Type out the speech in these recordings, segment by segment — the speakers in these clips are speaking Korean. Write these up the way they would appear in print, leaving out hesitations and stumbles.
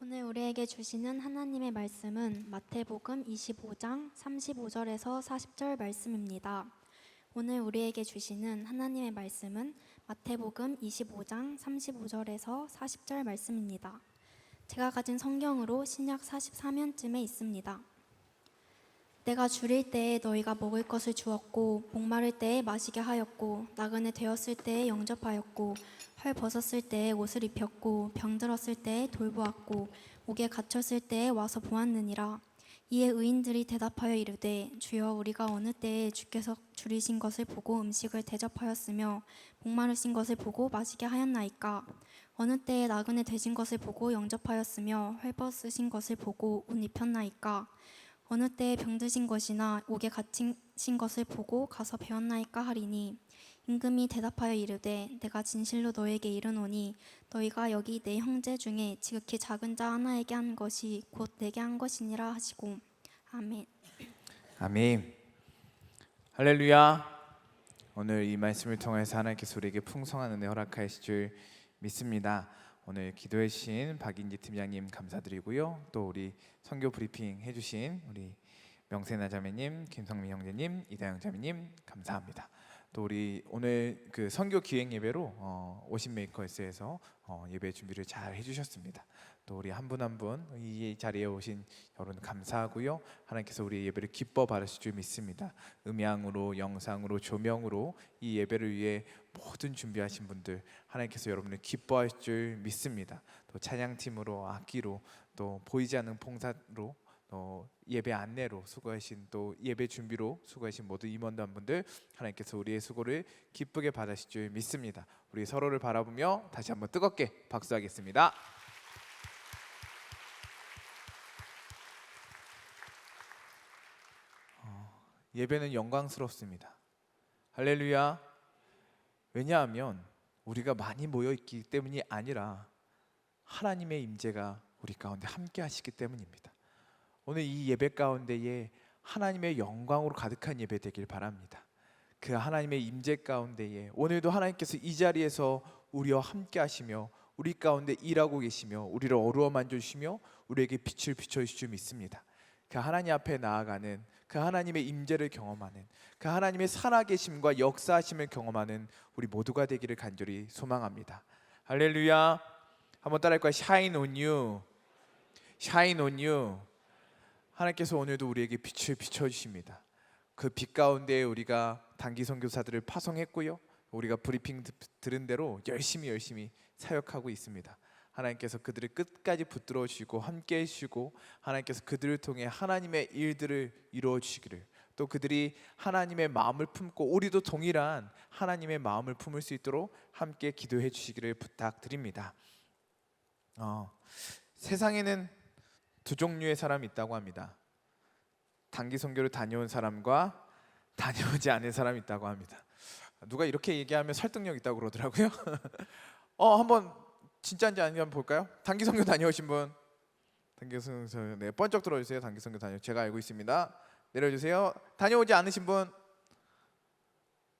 오늘 우리에게 주시는 하나님의 말씀은 마태복음 25장 35절에서 40절 말씀입니다. 오늘 우리에게 주시는 하나님의 말씀은 마태복음 25장 35절에서 40절 말씀입니다. 제가 가진 성경으로 신약 44면쯤에 있습니다. 내가 줄일 때에 너희가 먹을 것을 주었고, 목마를 때에 마시게 하였고, 나그네 되었을 때에 영접하였고, 헐 벗었을 때에 옷을 입혔고, 병들었을 때에 돌보았고, 옥에 갇혔을 때에 와서 보았느니라. 이에 의인들이 대답하여 이르되, 주여, 우리가 어느 때에 주께서 줄이신 것을 보고 음식을 대접하였으며 목마르신 것을 보고 마시게 하였나이까? 어느 때에 나그네 되신 것을 보고 영접하였으며 헐 벗으신 것을 보고 옷 입혔나이까? 어느 때에 병드신 것이나 옥에 갇히신 것을 보고 가서 배웠나이까 하리니, 임금이 대답하여 이르되, 내가 진실로 너에게 이르노니 너희가 여기 내 형제 중에 지극히 작은 자 하나에게 한 것이 곧 내게 한 것이니라 하시고. 아멘. 아멘. 할렐루야. 오늘 이 말씀을 통해서 하나님께서 우리에게 풍성한 은혜 허락하실 줄 믿습니다. 오늘 기도해 주신 박인지 팀장님 감사드리고요. 또 우리 선교 브리핑 해주신 우리 명세나 자매님, 김성민 형제님, 이다영 자매님 감사합니다. 또 우리 오늘 그 선교 기획 예배로 오신메이커스에서 예배 준비를 잘 해주셨습니다. 또 우리 한 분 한 분 이 자리에 오신 여러분 감사하고요. 하나님께서 우리 예배를 기뻐 받으실 줄 믿습니다. 음향으로, 영상으로, 조명으로 이 예배를 위해 모든 준비하신 분들 하나님께서 여러분을 기뻐하실 줄 믿습니다. 또 찬양팀으로, 악기로, 또 보이지 않는 봉사로, 예배 안내로 수고하신, 또 예배 준비로 수고하신 모든 임원단분들 하나님께서 우리의 수고를 기쁘게 받으실 줄 믿습니다. 우리 서로를 바라보며 다시 한번 뜨겁게 박수하겠습니다. 예배는 영광스럽습니다. 할렐루야. 왜냐하면 우리가 많이 모여 있기 때문이 아니라 하나님의 임재가 우리 가운데 함께 하시기 때문입니다. 오늘 이 예배 가운데에 하나님의 영광으로 가득한 예배 되길 바랍니다. 그 하나님의 임재 가운데에 오늘도 하나님께서 이 자리에서 우리와 함께 하시며 우리 가운데 일하고 계시며 우리를 어루어 만져주시며 우리에게 빛을 비춰주실 줄 믿습니다. 그 하나님 앞에 나아가는, 그 하나님의 임재를 경험하는, 그 하나님의 살아계심과 역사하심을 경험하는 우리 모두가 되기를 간절히 소망합니다. 할렐루야. 한번 따라할 거야. Shine on you. Shine on you. 하나님께서 오늘도 우리에게 빛을 비춰주십니다. 그 빛 가운데 우리가 단기 선교사들을 파송했고요, 우리가 브리핑 들은 대로 열심히 사역하고 있습니다. 하나님께서 그들을 끝까지 붙들어 주시고 함께 해주시고, 하나님께서 그들을 통해 하나님의 일들을 이루어 주시기를, 또 그들이 하나님의 마음을 품고 우리도 동일한 하나님의 마음을 품을 수 있도록 함께 기도해 주시기를 부탁드립니다. 세상에는 두 종류의 사람이 있다고 합니다. 단기 선교를 다녀온 사람과 다녀오지 않은 사람이 있다고 합니다. 누가 이렇게 얘기하면 설득력 있다고 그러더라고요. 한번 진짜인지 아닌지 한번 볼까요? 단기 선교 다녀오신 분, 단기 선교, 네, 번쩍 들어주세요. 단기 선교 다녀, 제가 알고 있습니다. 내려주세요. 다녀오지 않으신 분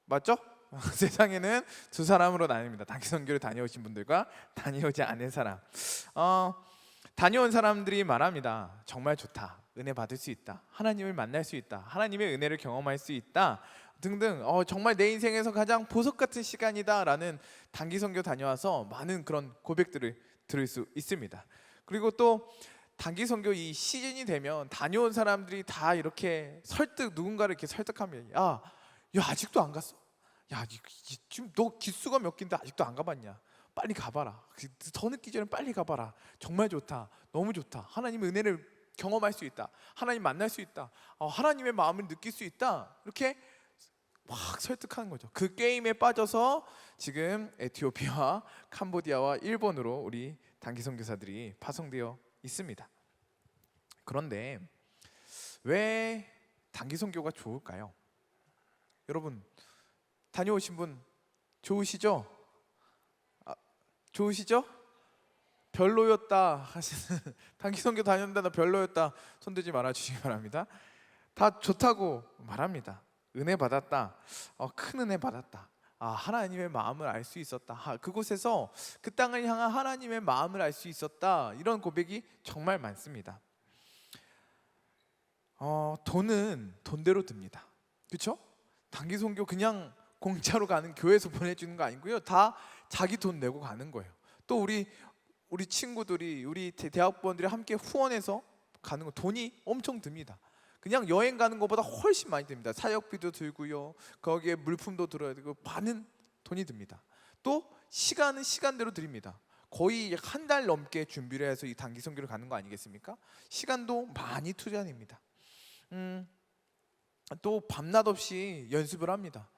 맞죠? 세상에는 두 사람으로 나뉩니다. 단기 선교를 다녀오신 분들과 다녀오지 않은 사람. 다녀온 사람들이 말합니다. 정말 좋다, 은혜 받을 수 있다, 하나님을 만날 수 있다, 하나님의 은혜를 경험할 수 있다 등등, 정말 내 인생에서 가장 보석 같은 시간이다 라는 단기 선교 다녀와서 많은 그런 고백들을 들을 수 있습니다. 그리고 또 단기 선교 이 시즌이 되면 다녀온 사람들이 다 이렇게 누군가를 이렇게 설득하면, 야 아직도 안 갔어? 야 지금 너 기수가 몇 개인데 아직도 안 가봤냐? 빨리 가봐라. 더 늦기 전에 빨리 가봐라. 정말 좋다, 너무 좋다, 하나님의 은혜를 경험할 수 있다, 하나님 만날 수 있다, 하나님의 마음을 느낄 수 있다, 이렇게 막 설득하는 거죠. 그 게임에 빠져서 지금 에티오피아와 캄보디아와 일본으로 우리 단기 선교사들이 파송되어 있습니다. 그런데 왜 단기 선교가 좋을까요? 여러분 다녀오신 분 좋으시죠? 좋으시죠? 별로였다 하시는, 단기 선교 다녔는데 나 별로였다 손들지 말아 주시기 바랍니다. 다 좋다고 말합니다. 은혜 받았다, 큰 은혜 받았다, 하나님의 마음을 알 수 있었다. 그곳에서 그 땅을 향한 하나님의 마음을 알 수 있었다. 이런 고백이 정말 많습니다. 돈은 돈대로 듭니다. 그렇죠? 단기 선교 그냥 공짜로 가는 교회에서 보내주는 거 아니고요. 다 자기 돈 내고 가는 거예요. 또 우리 친구들이 우리 대학부원들이 함께 후원해서 가는 거 돈이 엄청 듭니다. 그냥 여행 가는 것보다 훨씬 많이 듭니다. 사역비도 들고요. 거기에 물품도 들어야 되고 많은 돈이 듭니다. 또 시간은 시간대로 드립니다. 거의 한 달 넘게 준비를 해서 이 단기 선교를 가는 거 아니겠습니까? 시간도 많이 투자됩니다. 또 밤낮 없이 연습을 합니다.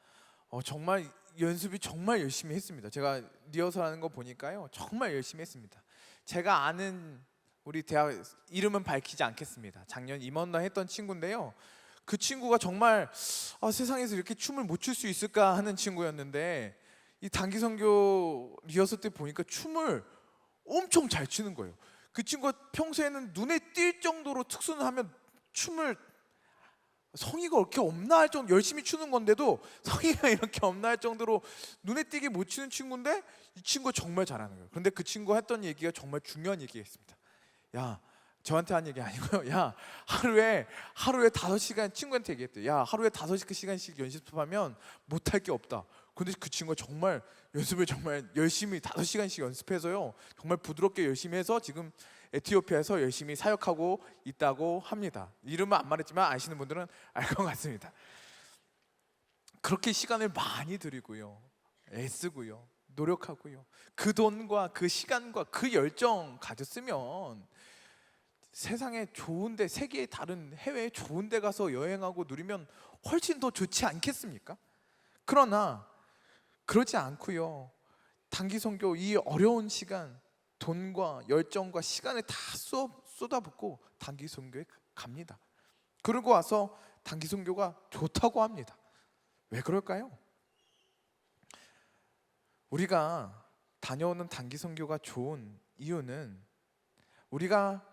정말 연습이 정말 열심히 했습니다. 제가 리허설 하는 거 보니까요, 정말 열심히 했습니다. 제가 아는 우리 대학 이름은 밝히지 않겠습니다. 작년 임원단 했던 친구인데요, 그 친구가 정말 세상에서 이렇게 춤을 못 출 수 있을까 하는 친구였는데 이 단기 선교 리허설 때 보니까 춤을 엄청 잘 추는 거예요. 그 친구가 평소에는 눈에 띌 정도로 특수는 하면 춤을 성의가 그렇게 없나 할 정도 열심히 추는 건데도 성의가 이렇게 없나 할 정도로 눈에 띄게 못 추는 친구인데 이 친구가 정말 잘하는 거예요. 그런데 그 친구가 했던 얘기가 정말 중요한 얘기였습니다. 야, 저한테 한 얘기 아니고요. 야, 하루에 5시간 친구한테 얘기했대요. 야, 하루에 5시간씩 연습하면 못할 게 없다. 근데 그 친구가 정말 연습을 정말 열심히 5시간씩 연습해서요, 정말 부드럽게 열심히 해서 지금 에티오피아에서 열심히 사역하고 있다고 합니다. 이름은 안 말했지만 아시는 분들은 알 것 같습니다. 그렇게 시간을 많이 들이고요, 애쓰고요, 노력하고요, 그 돈과 그 시간과 그 열정 가졌으면 세상에 좋은데, 세계의 다른 해외에 좋은데 가서 여행하고 누리면 훨씬 더 좋지 않겠습니까? 그러나 그러지 않고요, 단기 선교 이 어려운 시간 돈과 열정과 시간을 다 쏟아붓고 단기 선교에 갑니다. 그러고 와서 단기 선교가 좋다고 합니다. 왜 그럴까요? 우리가 다녀오는 단기 선교가 좋은 이유는, 우리가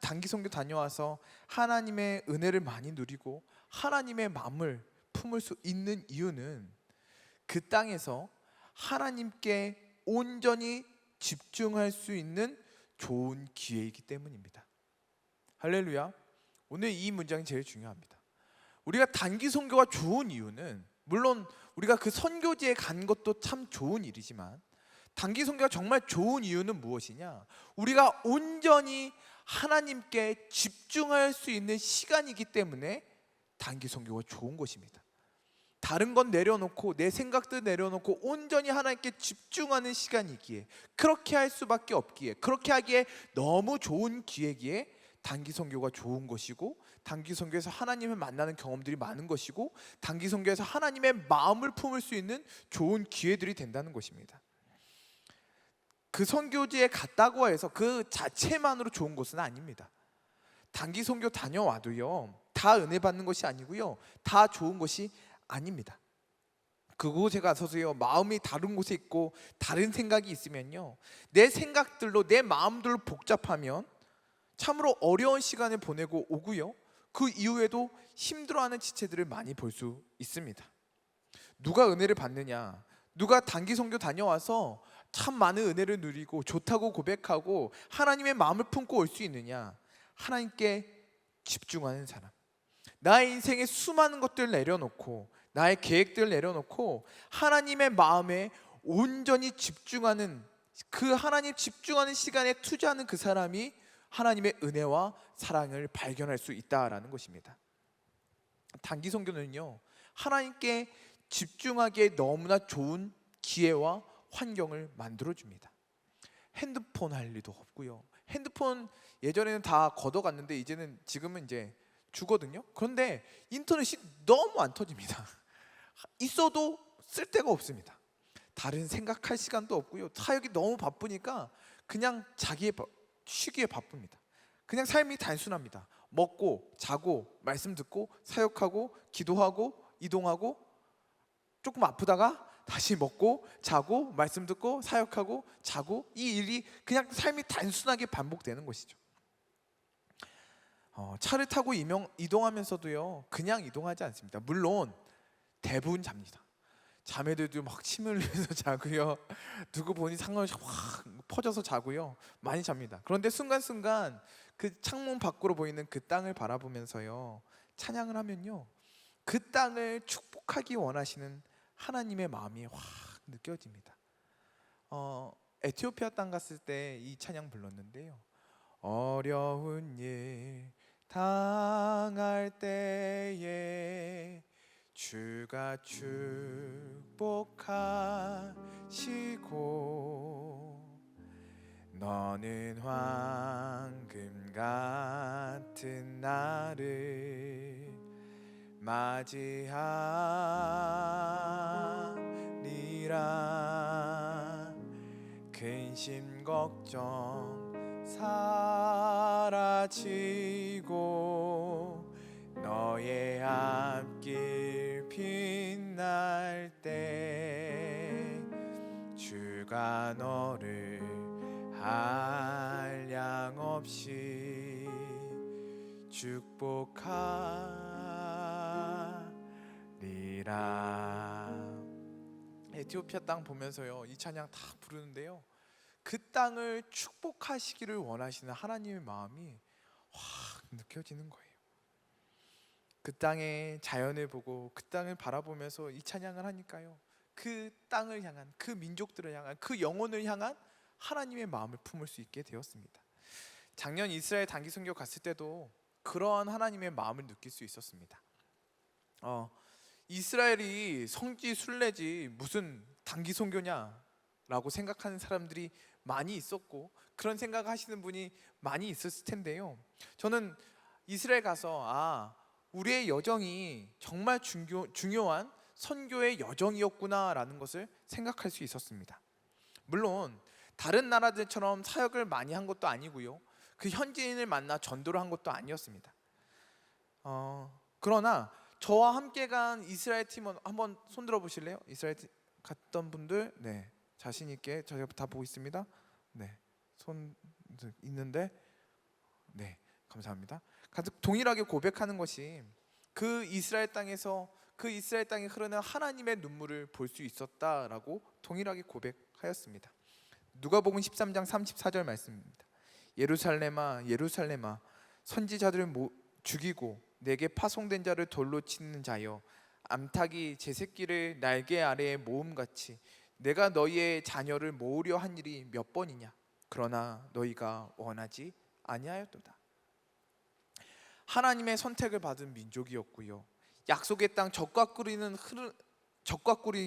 단기 선교 다녀와서 하나님의 은혜를 많이 누리고 하나님의 마음을 품을 수 있는 이유는 그 땅에서 하나님께 온전히 집중할 수 있는 좋은 기회이기 때문입니다. 할렐루야. 오늘 이 문장이 제일 중요합니다. 우리가 단기 선교가 좋은 이유는, 물론 우리가 그 선교지에 간 것도 참 좋은 일이지만 단기 선교가 정말 좋은 이유는 무엇이냐? 우리가 온전히 하나님께 집중할 수 있는 시간이기 때문에 단기 선교가 좋은 것입니다. 다른 건 내려놓고 내 생각들 내려놓고 온전히 하나님께 집중하는 시간이기에, 그렇게 할 수밖에 없기에, 그렇게 하기에 너무 좋은 기회기에 단기 선교가 좋은 것이고, 단기 선교에서 하나님을 만나는 경험들이 많은 것이고, 단기 선교에서 하나님의 마음을 품을 수 있는 좋은 기회들이 된다는 것입니다. 그 선교지에 갔다고 해서 그 자체만으로 좋은 것은 아닙니다. 단기 선교 다녀와도요, 다 은혜 받는 것이 아니고요, 다 좋은 것이 아닙니다. 그곳에 가서도요, 마음이 다른 곳에 있고 다른 생각이 있으면요, 내 생각들로 내 마음들로 복잡하면 참으로 어려운 시간을 보내고 오고요, 그 이후에도 힘들어하는 지체들을 많이 볼 수 있습니다. 누가 은혜를 받느냐? 누가 단기 선교 다녀와서 참 많은 은혜를 누리고 좋다고 고백하고 하나님의 마음을 품고 올 수 있느냐? 하나님께 집중하는 사람. 나의 인생에 수많은 것들을 내려놓고 나의 계획들을 내려놓고 하나님의 마음에 온전히 집중하는, 그 하나님 집중하는 시간에 투자하는 그 사람이 하나님의 은혜와 사랑을 발견할 수 있다라는 것입니다. 단기 선교는요, 하나님께 집중하기에 너무나 좋은 기회와 환경을 만들어줍니다. 핸드폰 할 일도 없고요. 핸드폰 예전에는 다 걷어갔는데 지금은 이제 주거든요. 그런데 인터넷이 너무 안 터집니다. 있어도 쓸 데가 없습니다. 다른 생각할 시간도 없고요, 사역이 너무 바쁘니까 그냥 쉬기에 바쁩니다. 그냥 삶이 단순합니다. 먹고 자고 말씀 듣고 사역하고 기도하고 이동하고, 조금 아프다가 다시 먹고 자고 말씀 듣고 사역하고 자고, 이 일이 그냥 삶이 단순하게 반복되는 것이죠. 차를 타고 이동하면서도요, 그냥 이동하지 않습니다. 물론 대부분 잡니다. 자매들도 막 침을 흘려서 자고요. 누구 보니 상관없이 확 퍼져서 자고요. 많이 잡니다. 그런데 순간순간 그 창문 밖으로 보이는 그 땅을 바라보면서요, 찬양을 하면요, 그 땅을 축복하기 원하시는 하나님의 마음이 확 느껴집니다. 에티오피아 땅 갔을 때 이 찬양 불렀는데요. 어려운 일 당할 때에 주가 축복하시고 너는 황금 같은 나를 맞이하리라. 근심 걱정 사라지고 너의 앞길 빛날 때 주가 너를 한량없이 축복하리라. 에티오피아 땅 보면서요, 이 찬양 다 부르는데요, 그 땅을 축복하시기를 원하시는 하나님의 마음이 확 느껴지는 거예요. 그 땅의 자연을 보고 그 땅을 바라보면서 이 찬양을 하니까요, 그 땅을 향한, 그 민족들을 향한, 그 영혼을 향한 하나님의 마음을 품을 수 있게 되었습니다. 작년 이스라엘 단기 선교 갔을 때도 그러한 하나님의 마음을 느낄 수 있었습니다. 이스라엘이 성지 순례지 무슨 단기 선교냐라고 생각하는 사람들이 많이 있었고, 그런 생각하시는 분이 많이 있었을 텐데요, 저는 이스라엘 가서 우리의 여정이 정말 중요한 선교의 여정이었구나라는 것을 생각할 수 있었습니다. 물론 다른 나라들처럼 사역을 많이 한 것도 아니고요, 그 현지인을 만나 전도를 한 것도 아니었습니다. 그러나 저와 함께 간 이스라엘 팀원 한번 손 들어 보실래요? 이스라엘 갔던 분들, 네, 자신 있게 저희가 다 보고 있습니다. 네, 손 있는데, 네, 감사합니다. 동일하게 고백하는 것이 그 이스라엘 땅에서 그 이스라엘 땅에 흐르는 하나님의 눈물을 볼 수 있었다라고 동일하게 고백하였습니다. 누가복음 13장 34절 말씀입니다. 예루살렘아 예루살렘아 선지자들을 죽이고 내게 파송된 자를 돌로 치는 자여, 암탉이 제 새끼를 날개 아래에 모음같이 내가 너희의 자녀를 모으려 한 일이 몇 번이냐. 그러나 너희가 원하지 아니하였도다. 하나님의 선택을 받은 민족이었고요, 약속의 땅 적과 꿀이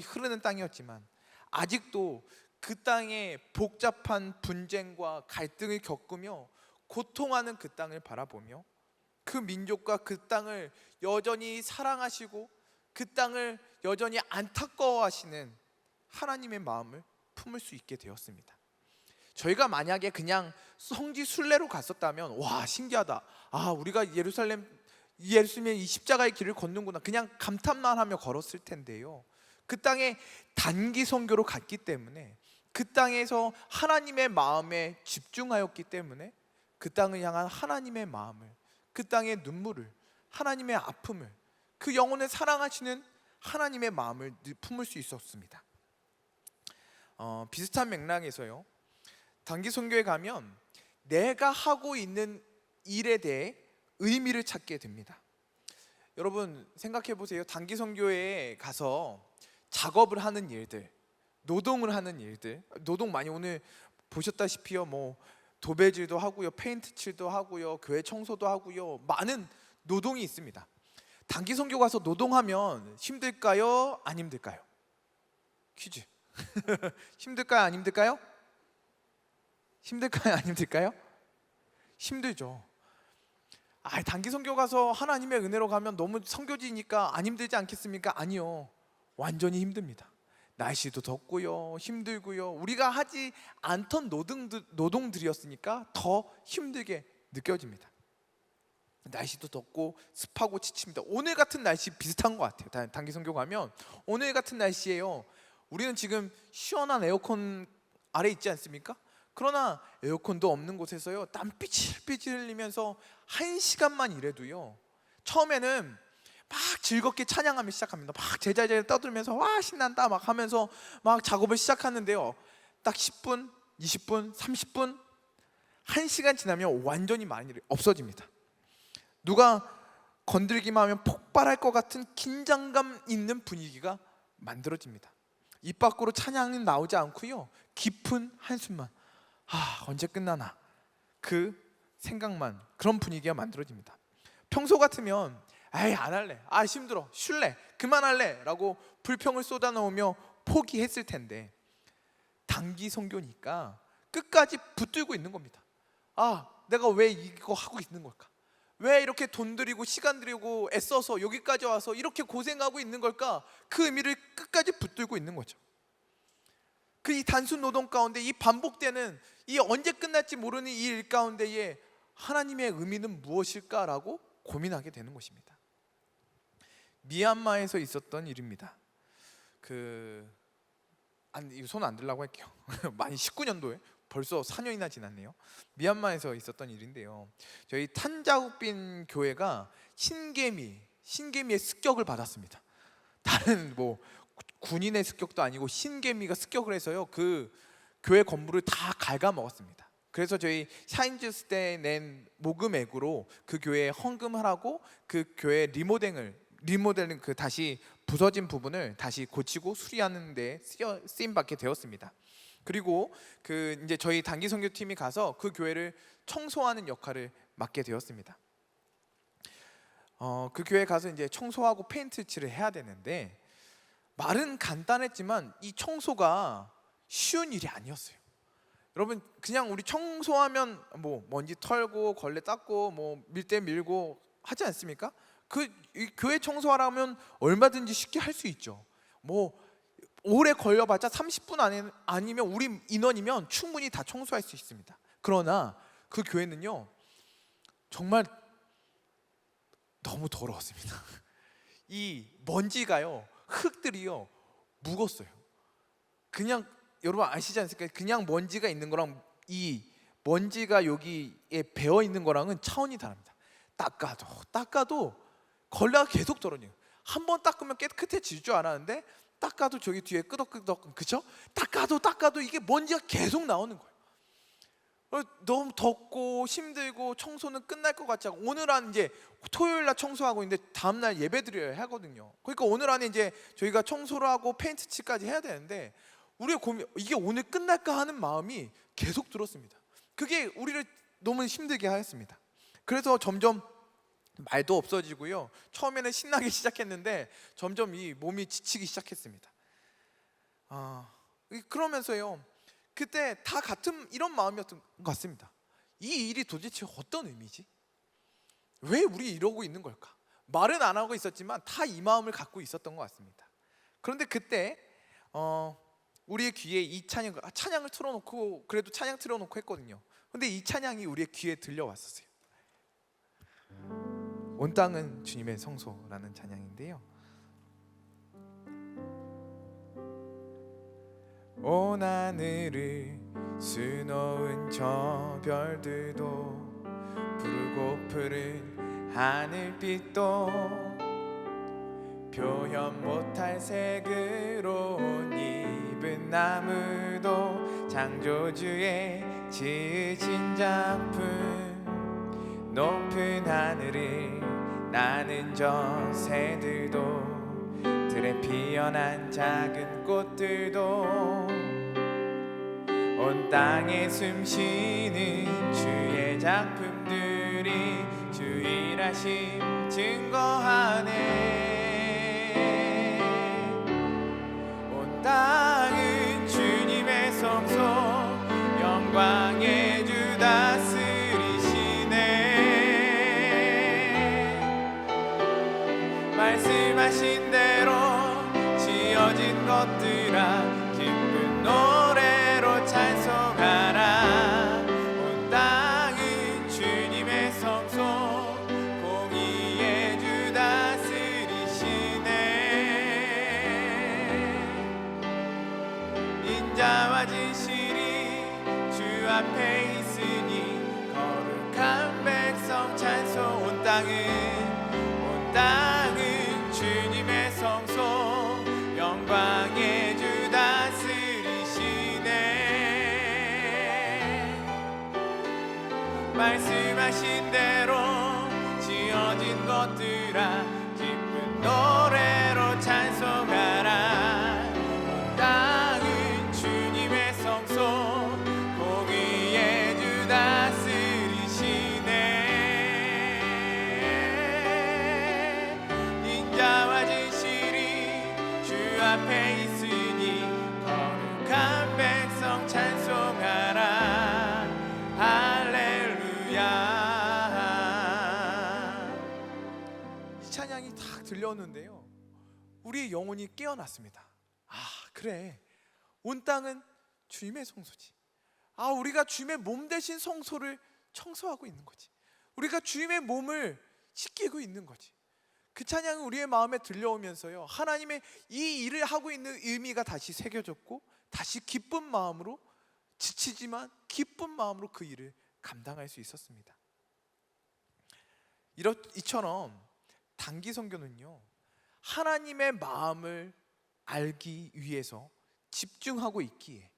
흐르는 땅이었지만 아직도 그 땅에 복잡한 분쟁과 갈등을 겪으며 고통하는 그 땅을 바라보며 그 민족과 그 땅을 여전히 사랑하시고 그 땅을 여전히 안타까워하시는 하나님의 마음을 품을 수 있게 되었습니다. 저희가 만약에 그냥 성지 순례로 갔었다면 와, 신기하다, 우리가 예루살렘에 이 십자가의 길을 걷는구나, 그냥 감탄만 하며 걸었을 텐데요, 그 땅에 단기 선교로 갔기 때문에 그 땅에서 하나님의 마음에 집중하였기 때문에 그 땅을 향한 하나님의 마음을, 그 땅의 눈물을, 하나님의 아픔을, 그 영혼을 사랑하시는 하나님의 마음을 품을 수 있었습니다. 비슷한 맥락에서요, 단기 선교에 가면 내가 하고 있는 일에 대해 의미를 찾게 됩니다. 여러분 생각해 보세요. 단기 선교에 가서 작업을 하는 일들, 노동을 하는 일들, 노동 많이 오늘 보셨다시피요, 도배질도 하고요, 페인트 칠도 하고요, 교회 청소도 하고요, 많은 노동이 있습니다. 단기 선교 가서 노동하면 힘들까요? 안 힘들까요? 퀴즈. 힘들까요? 안 힘들까요? 힘들까요? 안 힘들까요? 힘들죠. 단기 선교 가서 하나님의 은혜로 가면 너무 선교지니까 안 힘들지 않겠습니까? 아니요, 완전히 힘듭니다. 날씨도 덥고요, 힘들고요, 우리가 하지 않던 노동들이었으니까 더 힘들게 느껴집니다. 날씨도 덥고 습하고 지칩니다. 오늘 같은 날씨 비슷한 것 같아요. 단기 선교 가면 오늘 같은 날씨예요. 우리는 지금 시원한 에어컨 아래 있지 않습니까? 그러나 에어컨도 없는 곳에서요, 땀 삐질삐질 흘리면서 1시간만 일해도요, 처음에는 막 즐겁게 찬양하며 시작합니다. 막 제자리에 떠들면서 와 신난다 막 하면서 막 작업을 시작하는데요, 딱 10분, 20분, 30분, 1시간 지나면 완전히 많이 없어집니다. 누가 건들기만 하면 폭발할 것 같은 긴장감 있는 분위기가 만들어집니다. 입 밖으로 찬양이 나오지 않고요, 깊은 한숨만, 언제 끝나나 그 생각만, 그런 분위기가 만들어집니다. 평소 같으면 안 할래, 힘들어, 쉴래, 그만할래 라고 불평을 쏟아놓으며 포기했을 텐데, 단기 선교니까 끝까지 붙들고 있는 겁니다. 내가 왜 이거 하고 있는 걸까? 왜 이렇게 돈 들이고 시간 들이고 애써서 여기까지 와서 이렇게 고생하고 있는 걸까? 그 의미를 끝까지 붙들고 있는 거죠. 그 이 단순 노동 가운데 이 반복되는 이 언제 끝날지 모르는 이 일 가운데에 하나님의 의미는 무엇일까라고 고민하게 되는 것입니다. 미얀마에서 있었던 일입니다. 손 안 들라고 할게요. 많이 19년도에 벌써 4년이나 지났네요. 미얀마에서 있었던 일인데요, 저희 탄자욱빈 교회가 신개미의 습격을 받았습니다. 다른 군인의 습격도 아니고 신개미가 습격을 해서요, 그 교회 건물을 다 갉아먹었습니다. 그래서 저희 샤인즈스 때 낸 모금액으로 그 교회에 헌금을 하고 그 교회 리모델링 그 다시 부서진 부분을 다시 고치고 수리하는 데 쓰임 받게 되었습니다. 그리고 이제 저희 단기 선교팀이 가서 그 교회를 청소하는 역할을 맡게 되었습니다. 그 교회 가서 이제 청소하고 페인트 칠을 해야 되는데, 말은 간단했지만 이 청소가 쉬운 일이 아니었어요. 여러분, 그냥 우리 청소하면 먼지 털고 걸레 닦고 밀대 밀고 하지 않습니까? 이 교회 청소하라면 얼마든지 쉽게 할 수 있죠. 오래 걸려봤자 30분 아니면 우리 인원이면 충분히 다 청소할 수 있습니다. 그러나 그 교회는요, 정말 너무 더러웠습니다. 이 먼지가요, 흙들이요 묵었어요. 그냥 여러분 아시지 않습니까? 그냥 먼지가 있는 거랑 이 먼지가 여기에 배어 있는 거랑은 차원이 다릅니다. 닦아도 걸레가 계속 떨어져요. 한 번 닦으면 깨끗해질 줄 알았는데 닦아도 저기 뒤에 끄덕끄덕, 그쵸? 닦아도 이게 먼지가 계속 나오는 거예요. 너무 덥고 힘들고 청소는 끝날 것 같지 않고, 오늘 안 이제 토요일 날 청소하고 있는데 다음 날 예배 드려야 하거든요. 그러니까 오늘 안에 이제 저희가 청소를 하고 페인트 칠까지 해야 되는데, 우리의 고민, 이게 오늘 끝날까 하는 마음이 계속 들었습니다. 그게 우리를 너무 힘들게 하였습니다. 그래서 점점 말도 없어지고요, 처음에는 신나게 시작했는데 점점 이 몸이 지치기 시작했습니다. 그러면서요, 그때 다 같은 이런 마음이었던 것 같습니다. 이 일이 도대체 어떤 의미지? 왜 우리 이러고 있는 걸까? 말은 안 하고 있었지만 다 이 마음을 갖고 있었던 것 같습니다. 그런데 그때 우리의 귀에 이 찬양을 틀어놓고, 그래도 찬양 틀어놓고 했거든요. 근데 이 찬양이 우리의 귀에 들려왔었어요. 온 땅은 주님의 성소라는 찬양인데요, 온 하늘을 수놓은 저 별들도 푸르고 푸른 하늘빛도 표현 못할 색으로 입은 나무도 창조주의 지으신 작품, 높은 하늘을 나는 저 새들도 들에 피어난 작은 꽃들도 온 땅에 숨쉬는 주의 작품들이 주 일하심 증거하네. 온 땅은 주님의 성소, 영광의 주 다스리시네. 말씀하신 대로 지어진 것들아 기쁜 노래로 찬송하라. 온 땅은 주님의 성소, 공의의 주 다스리시네. 인자와 진실이 주 앞에 있으니 거룩한 백성 찬송. 온 땅은 말씀하신 대로 지어진 것들아 기쁜 노래로 찬송하라. 온 땅은 주님의 성소 공의의 주 다스리시네. 인자와 진실이 주 앞에 있으니 거룩한 백성 찬송하라. 할렐루야. 이 찬양이 딱 들려오는데요, 우리의 영혼이 깨어났습니다. 아, 그래, 온 땅은 주님의 성소지. 아, 우리가 주님의 몸 대신 성소를 청소하고 있는 거지. 우리가 주님의 몸을 씻기고 있는 거지. 그 찬양은 우리의 마음에 들려오면서요, 하나님의 이 일을 하고 있는 의미가 다시 새겨졌고, 다시 기쁜 마음으로, 지치지만 기쁜 마음으로 그 일을 감당할 수 있었습니다. 이처럼 단기 선교는요, 하나님의 마음을 알기 위해서 집중하고 있기에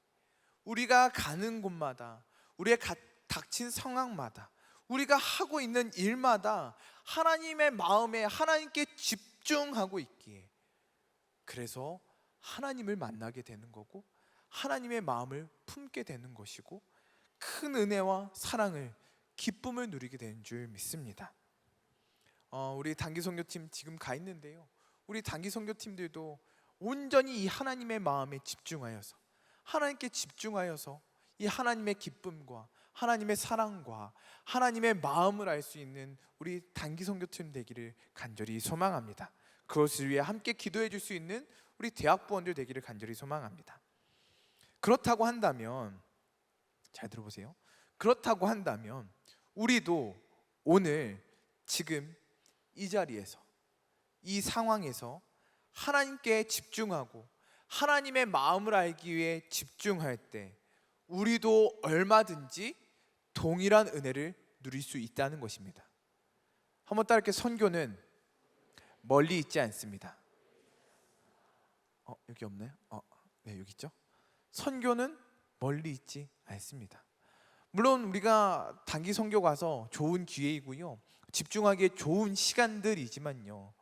우리가 가는 곳마다, 우리의 닥친 상황마다, 우리가 하고 있는 일마다 하나님의 마음에 하나님께 집중하고 있기에, 그래서 하나님을 만나게 되는 거고 하나님의 마음을 품게 되는 것이고 큰 은혜와 사랑을, 기쁨을 누리게 되는 줄 믿습니다. 우리 단기 선교팀 지금 가 있는데요, 우리 단기 선교팀들도 온전히 이 하나님의 마음에 집중하여서, 하나님께 집중하여서 이 하나님의 기쁨과 하나님의 사랑과 하나님의 마음을 알 수 있는 우리 단기 선교팀 되기를 간절히 소망합니다. 그것을 위해 함께 기도해 줄 수 있는 우리 대학부원들 되기를 간절히 소망합니다. 그렇다고 한다면, 잘 들어보세요, 그렇다고 한다면 우리도 오늘 지금 이 자리에서, 이 상황에서 하나님께 집중하고 하나님의 마음을 알기 위해 집중할 때 우리도 얼마든지 동일한 은혜를 누릴 수 있다는 것입니다. 한번 따라할게요. 선교는 멀리 있지 않습니다. 여기 없나요? 네, 여기 있죠. 선교는 멀리 있지 않습니다. 물론 우리가 단기 선교 가서 좋은 기회이고요, 집중하기에 좋은 시간들이지만요,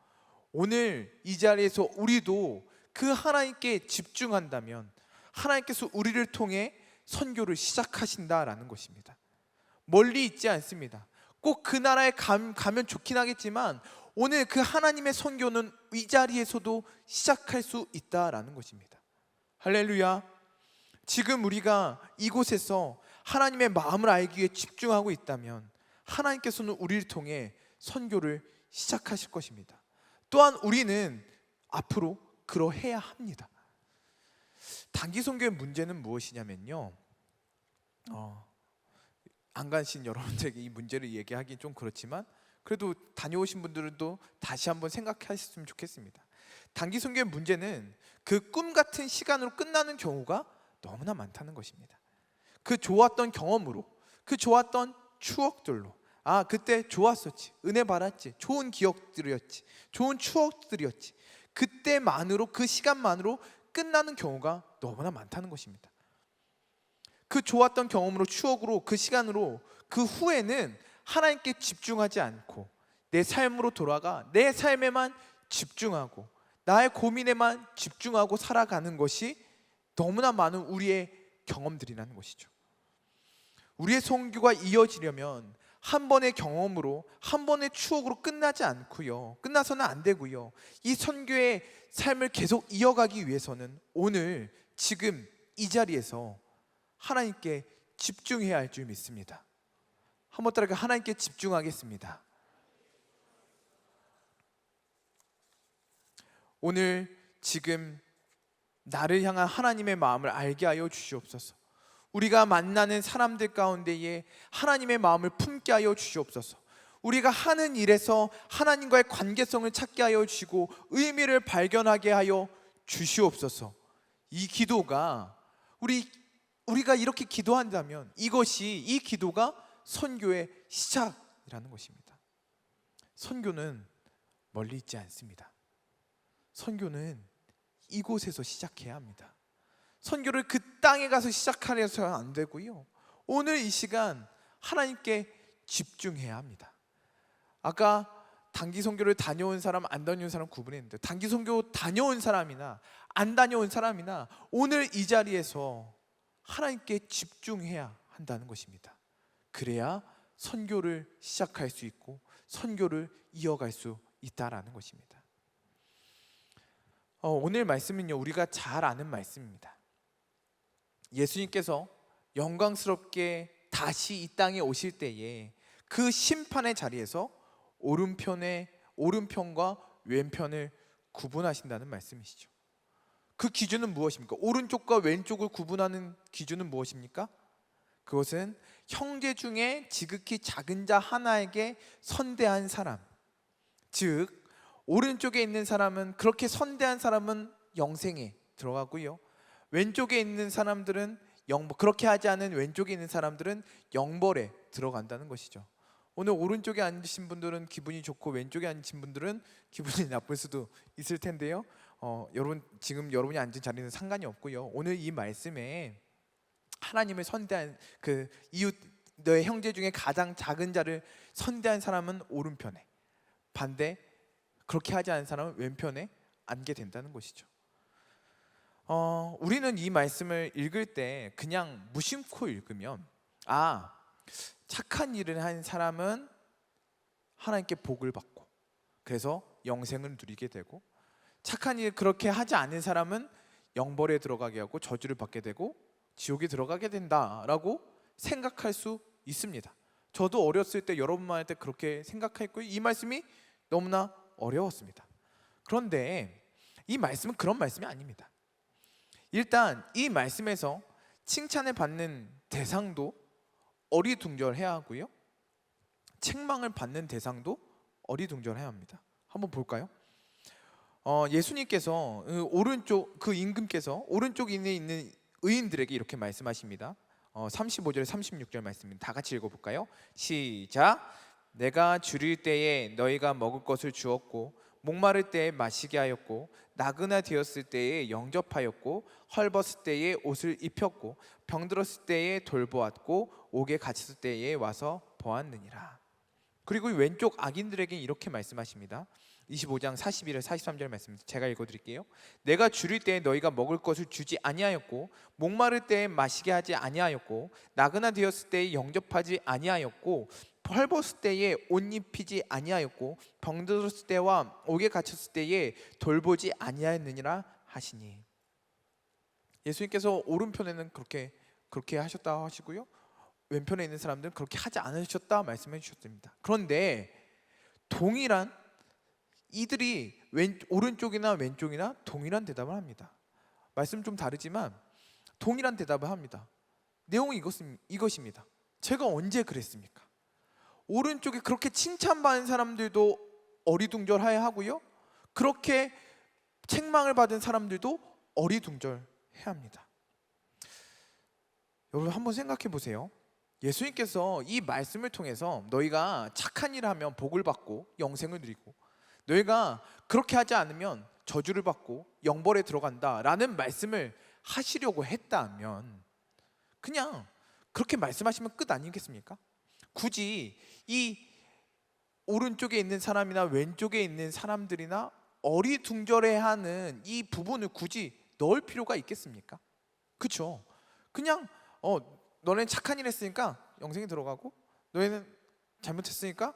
오늘 이 자리에서 우리도 그 하나님께 집중한다면 하나님께서 우리를 통해 선교를 시작하신다라는 것입니다. 멀리 있지 않습니다. 꼭 그 나라에 가면 좋긴 하겠지만 오늘 그 하나님의 선교는 이 자리에서도 시작할 수 있다라는 것입니다. 할렐루야. 지금 우리가 이곳에서 하나님의 마음을 알기 위해 집중하고 있다면 하나님께서는 우리를 통해 선교를 시작하실 것입니다. 또한 우리는 앞으로 그러해야 합니다. 단기 선교의 문제는 무엇이냐면요, 안 가신 여러분들에게 이 문제를 얘기하기 좀 그렇지만 그래도 다녀오신 분들도 다시 한번 생각하셨으면 좋겠습니다. 단기 선교의 문제는 그 꿈 같은 시간으로 끝나는 경우가 너무나 많다는 것입니다. 그 좋았던 경험으로, 그 좋았던 추억들로, 아, 그때 좋았었지, 은혜 받았지, 좋은 기억들이었지, 좋은 추억들이었지, 그때만으로, 그 시간만으로 끝나는 경우가 너무나 많다는 것입니다. 그 좋았던 경험으로, 추억으로, 그 시간으로 그 후에는 하나님께 집중하지 않고 내 삶으로 돌아가 내 삶에만 집중하고 나의 고민에만 집중하고 살아가는 것이 너무나 많은 우리의 경험들이라는 것이죠. 우리의 선교가 이어지려면 한 번의 경험으로, 한 번의 추억으로 끝나지 않고요, 끝나서는 안 되고요, 이 선교의 삶을 계속 이어가기 위해서는 오늘 지금 이 자리에서 하나님께 집중해야 할 줄 믿습니다. 한번 따라가 하나님께 집중하겠습니다. 오늘 지금 나를 향한 하나님의 마음을 알게 하여 주시옵소서. 우리가 만나는 사람들 가운데에 하나님의 마음을 품게 하여 주시옵소서. 우리가 하는 일에서 하나님과의 관계성을 찾게 하여 주시고 의미를 발견하게 하여 주시옵소서. 이 기도가 우리가 이렇게 기도한다면 이 기도가 선교의 시작이라는 것입니다. 선교는 멀리 있지 않습니다. 선교는 이곳에서 시작해야 합니다. 선교를 그 땅에 가서 시작하려서는 안 되고요, 오늘 이 시간 하나님께 집중해야 합니다. 아까 단기 선교를 다녀온 사람, 안 다녀온 사람 구분했는데, 단기 선교 다녀온 사람이나 안 다녀온 사람이나 오늘 이 자리에서 하나님께 집중해야 한다는 것입니다. 그래야 선교를 시작할 수 있고 선교를 이어갈 수 있다라는 것입니다. 오늘 말씀은요, 우리가 잘 아는 말씀입니다. 예수님께서 영광스럽게 다시 이 땅에 오실 때에 그 심판의 자리에서 오른편과 왼편을 구분하신다는 말씀이시죠. 그 기준은 무엇입니까? 오른쪽과 왼쪽을 구분하는 기준은 무엇입니까? 그것은 형제 중에 지극히 작은 자 하나에게 선대한 사람, 즉 오른쪽에 있는 사람은, 그렇게 선대한 사람은 영생에 들어가고요, 왼쪽에 있는 사람들은 그렇게 하지 않은 왼쪽에 있는 사람들은 영벌에 들어간다는 것이죠. 오늘 오른쪽에 앉으신 분들은 기분이 좋고 왼쪽에 앉으신 분들은 기분이 나쁠 수도 있을 텐데요. 여러분, 지금 여러분이 앉은 자리는 상관이 없고요. 오늘 이 말씀에 하나님을 선대한 그 이웃, 너의 형제 중에 가장 작은 자를 선대한 사람은 오른편에, 반대 그렇게 하지 않은 사람은 왼편에 앉게 된다는 것이죠. 우리는 이 말씀을 읽을 때 그냥 무심코 읽으면, 착한 일을 한 사람은 하나님께 복을 받고 그래서 영생을 누리게 되고, 착한 일 그렇게 하지 않은 사람은 영벌에 들어가게 하고 저주를 받게 되고 지옥에 들어가게 된다라고 생각할 수 있습니다. 저도 어렸을 때, 여러분 만날 때 그렇게 생각했고요. 이 말씀이 너무나 어려웠습니다. 그런데 이 말씀은 그런 말씀이 아닙니다. 일단 이 말씀에서 칭찬을 받는 대상도 어리둥절해야 하고요, 책망을 받는 대상도 어리둥절해야 합니다. 한번 볼까요? 예수님께서 그 임금께서 오른쪽에 있는 의인들에게 이렇게 말씀하십니다. 35절 36절 말씀입니다. 다 같이 읽어볼까요? 시작. 내가 줄일 때에 너희가 먹을 것을 주었고, 목마를 때에 마시게 하였고, 나그나 되었을 때에 영접하였고, 헐벗을 때에 옷을 입혔고, 병들었을 때에 돌보았고, 옥에 갇혔을 때에 와서 보았느니라. 그리고 왼쪽 악인들에게 이렇게 말씀하십니다. 25장 41절 43절 말씀 제가 읽어드릴게요. 내가 줄일 때에 너희가 먹을 것을 주지 아니하였고, 목마를 때에 마시게 하지 아니하였고, 나그나 되었을 때에 영접하지 아니하였고, 헐벗을 때에 옷 입히지 아니하였고, 병들었을 때와 옥에 갇혔을 때에 돌보지 아니하였느니라 하시니. 예수님께서 오른편에는 그렇게 하셨다 하시고요, 왼편에 있는 사람들은 그렇게 하지 않으셨다 말씀해 주셨습니다. 그런데 동일한 이들이 오른쪽이나 왼쪽이나 동일한 대답을 합니다. 말씀 좀 다르지만 동일한 대답을 합니다. 내용은 이것입니다. 제가 언제 그랬습니까? 오른쪽에 그렇게 칭찬받은 사람들도 어리둥절해야 하고요, 그렇게 책망을 받은 사람들도 어리둥절해야 합니다. 여러분 한번 생각해 보세요. 예수님께서 이 말씀을 통해서 너희가 착한 일을 하면 복을 받고 영생을 누리고, 너희가 그렇게 하지 않으면 저주를 받고 영벌에 들어간다라는 말씀을 하시려고 했다면 그냥 그렇게 말씀하시면 끝 아니겠습니까? 굳이 이 오른쪽에 있는 사람이나 왼쪽에 있는 사람들이나 어리둥절해하는 이 부분을 굳이 넣을 필요가 있겠습니까? 그렇죠? 그냥 너네는 착한 일 했으니까 영생이 들어가고, 너희는 잘못했으니까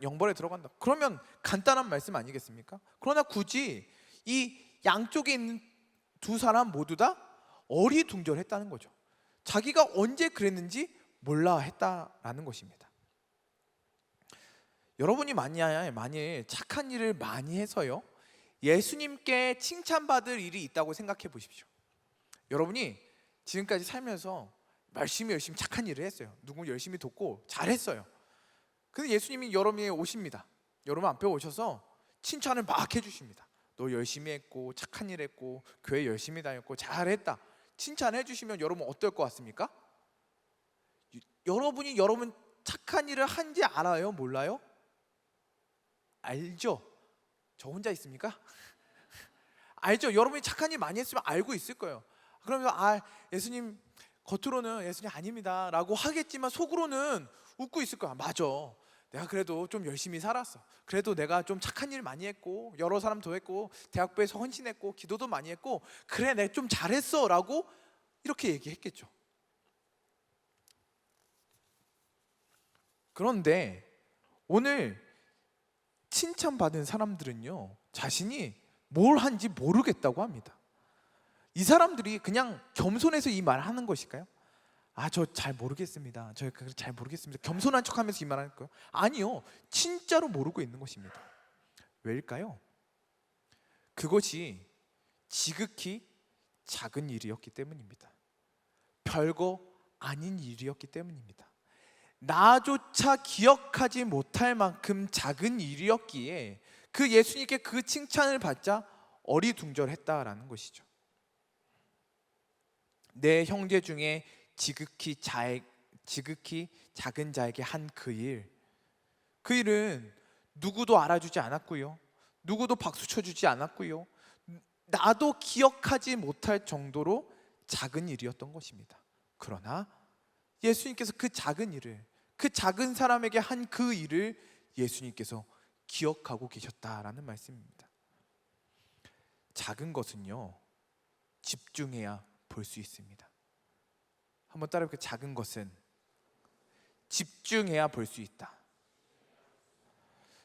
영벌에 들어간다. 그러면 간단한 말씀 아니겠습니까? 그러나 굳이 이 양쪽에 있는 두 사람 모두 다 어리둥절했다는 거죠. 자기가 언제 그랬는지 몰라 했다라는 것입니다. 여러분이 만일 착한 일을 많이 해서요, 예수님께 칭찬받을 일이 있다고 생각해 보십시오. 여러분이 지금까지 살면서 열심히 착한 일을 했어요. 누구 열심히 돕고 잘했어요. 근데 예수님이 여러분이 오십니다. 여러분 앞에 오셔서 칭찬을 막 해주십니다. 너 열심히 했고 착한 일 했고 교회 열심히 다녔고 잘했다 칭찬해 주시면 여러분 어떨 것 같습니까? 여러분 착한 일을 한지 알아요? 몰라요? 알죠? 저 혼자 있습니까? 알죠? 여러분이 착한 일 많이 했으면 알고 있을 거예요. 그러면서 예수님 겉으로는 예수님 아닙니다 라고 하겠지만 속으로는 웃고 있을 거야. 맞아, 내가 그래도 좀 열심히 살았어. 그래도 내가 좀 착한 일 많이 했고 여러 사람 도 했고 대학부에서 헌신했고 기도도 많이 했고 그래 내가 좀 잘했어 라고 이렇게 얘기했겠죠. 그런데 오늘 칭찬받은 사람들은요, 자신이 뭘 한지 모르겠다고 합니다. 이 사람들이 그냥 겸손해서 이 말 하는 것일까요? 저 잘 모르겠습니다. 저 잘 모르겠습니다. 겸손한 척하면서 이 말 할 거예요? 아니요, 진짜로 모르고 있는 것입니다. 왜일까요? 그것이 지극히 작은 일이었기 때문입니다. 별거 아닌 일이었기 때문입니다. 나조차 기억하지 못할 만큼 작은 일이었기에 그 예수님께 그 칭찬을 받자 어리둥절했다라는 것이죠. 내 형제 중에 지극히 작은 자에게 한 그 일은 누구도 알아주지 않았고요, 누구도 박수 쳐주지 않았고요, 나도 기억하지 못할 정도로 작은 일이었던 것입니다. 그러나 예수님께서 그 작은 일을, 그 작은 사람에게 한 그 일을 예수님께서 기억하고 계셨다라는 말씀입니다. 작은 것은요, 집중해야 볼 수 있습니다. 한번 따라해볼게요. 작은 것은 집중해야 볼 수 있다.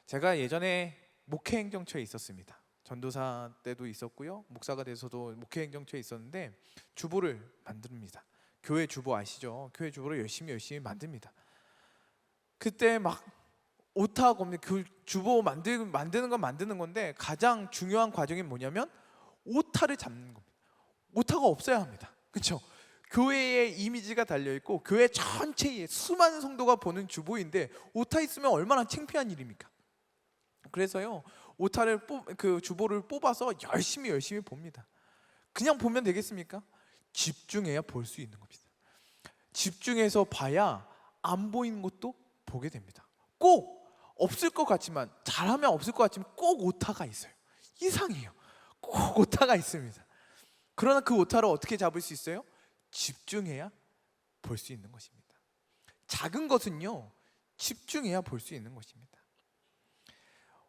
제가 예전에 목회행정처에 있었습니다. 전도사 때도 있었고요, 목사가 돼서도 목회행정처에 있었는데 주보를 만듭니다. 교회 주보 아시죠? 교회 주보를 열심히 만듭니다. 그때 막 오타가 없는 주보 만드는 건데 가장 중요한 과정이 뭐냐면 오타를 잡는 겁니다. 오타가 없어야 합니다. 그렇죠? 교회에 이미지가 달려있고 교회 전체에 수많은 성도가 보는 주보인데 오타 있으면 얼마나 창피한 일입니까? 그래서요, 그 주보를 뽑아서 열심히 봅니다. 그냥 보면 되겠습니까? 집중해야 볼 수 있는 겁니다. 집중해서 봐야 안 보이는 것도 보게 됩니다. 꼭 없을 것 같지만, 잘하면 없을 것 같지만 꼭 오타가 있어요. 이상해요. 꼭 오타가 있습니다. 그러나 그 오타를 어떻게 잡을 수 있어요? 집중해야 볼 수 있는 것입니다. 작은 것은요, 집중해야 볼 수 있는 것입니다.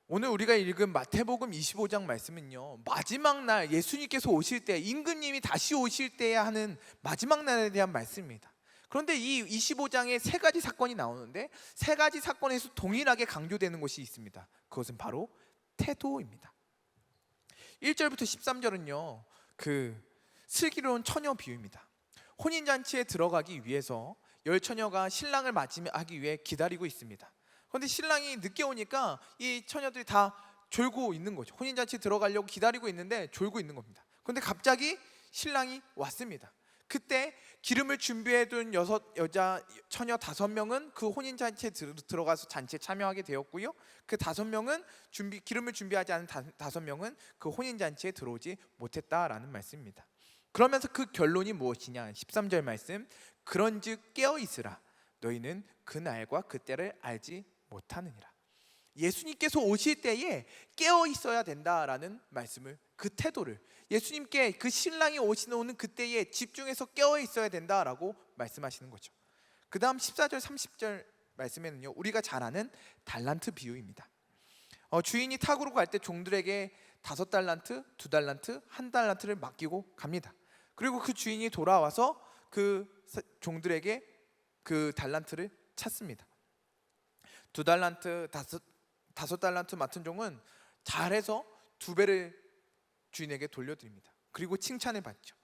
오늘 우리가 읽은 마태복음 25장 말씀은요, 마지막 날 예수님께서 오실 때, 임금님이 다시 오실 때에 하는 마지막 날에 대한 말씀입니다. 그런데 이 25장에 세 가지 사건이 나오는데 세 가지 사건에서 동일하게 강조되는 것이 있습니다. 그것은 바로 태도입니다. 1절부터 13절은요, 그 슬기로운 처녀 비유입니다. 혼인잔치에 들어가기 위해서 열 처녀가 신랑을 맞이하기 위해 기다리고 있습니다. 그런데 신랑이 늦게 오니까 이 처녀들이 다 졸고 있는 거죠. 혼인잔치에 들어가려고 기다리고 있는데 졸고 있는 겁니다. 그런데 갑자기 신랑이 왔습니다. 그때 기름을 준비해둔 여자 처녀 5명은 그 혼인잔치에 들어가서 잔치에 참여하게 되었고요, 그 5명은 기름을 준비하지 않은 5명은 그 혼인잔치에 들어오지 못했다라는 말씀입니다. 그러면서 그 결론이 무엇이냐? 13절 말씀, 그런즉 깨어있으라, 너희는 그 날과 그 때를 알지 못하느니라. 예수님께서 오실 때에 깨어 있어야 된다라는 말씀을, 그 태도를, 예수님께 그 신랑이 오는 그때에 집중해서 깨어 있어야 된다라고 말씀하시는 거죠. 그 다음 14절 30절 말씀에는요, 우리가 잘 아는 달란트 비유입니다. 주인이 탁으로 갈 때 종들에게 5달란트, 2달란트, 1달란트를 맡기고 갑니다. 그리고 그 주인이 돌아와서 그 종들에게 그 달란트를 찾습니다. 2달란트, 5달란트 맡은 종은 잘해서 2배를 주인에게 돌려드립니다. 그리고 칭찬을 받죠.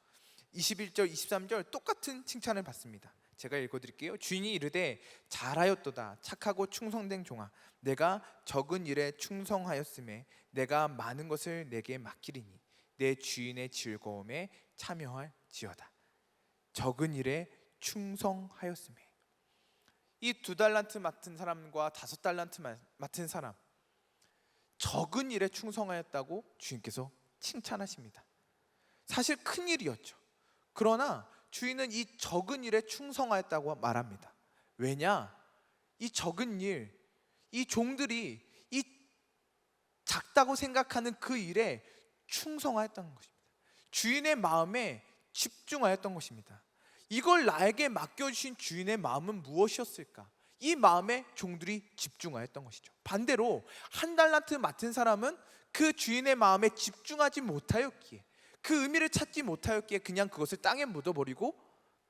21절, 23절 똑같은 칭찬을 받습니다. 제가 읽어드릴게요. 주인이 이르되 잘하였도다, 착하고 충성된 종아, 내가 적은 일에 충성하였음에 내가 많은 것을 내게 맡기리니 내 주인의 즐거움에 참여할지어다. 적은 일에 충성하였음에, 이 2달란트 맡은 사람과 5달란트 맡은 사람, 적은 일에 충성하였다고 주인께서 칭찬하십니다. 사실 큰 일이었죠. 그러나 주인은 이 적은 일에 충성하였다고 말합니다. 왜냐? 이 적은 일, 이 종들이 이 작다고 생각하는 그 일에 충성하였던 것입니다. 주인의 마음에 집중하였던 것입니다. 이걸 나에게 맡겨주신 주인의 마음은 무엇이었을까? 이 마음에 종들이 집중하였던 것이죠. 반대로 한 달란트 맡은 사람은 그 주인의 마음에 집중하지 못하였기에, 그 의미를 찾지 못하였기에 그냥 그것을 땅에 묻어버리고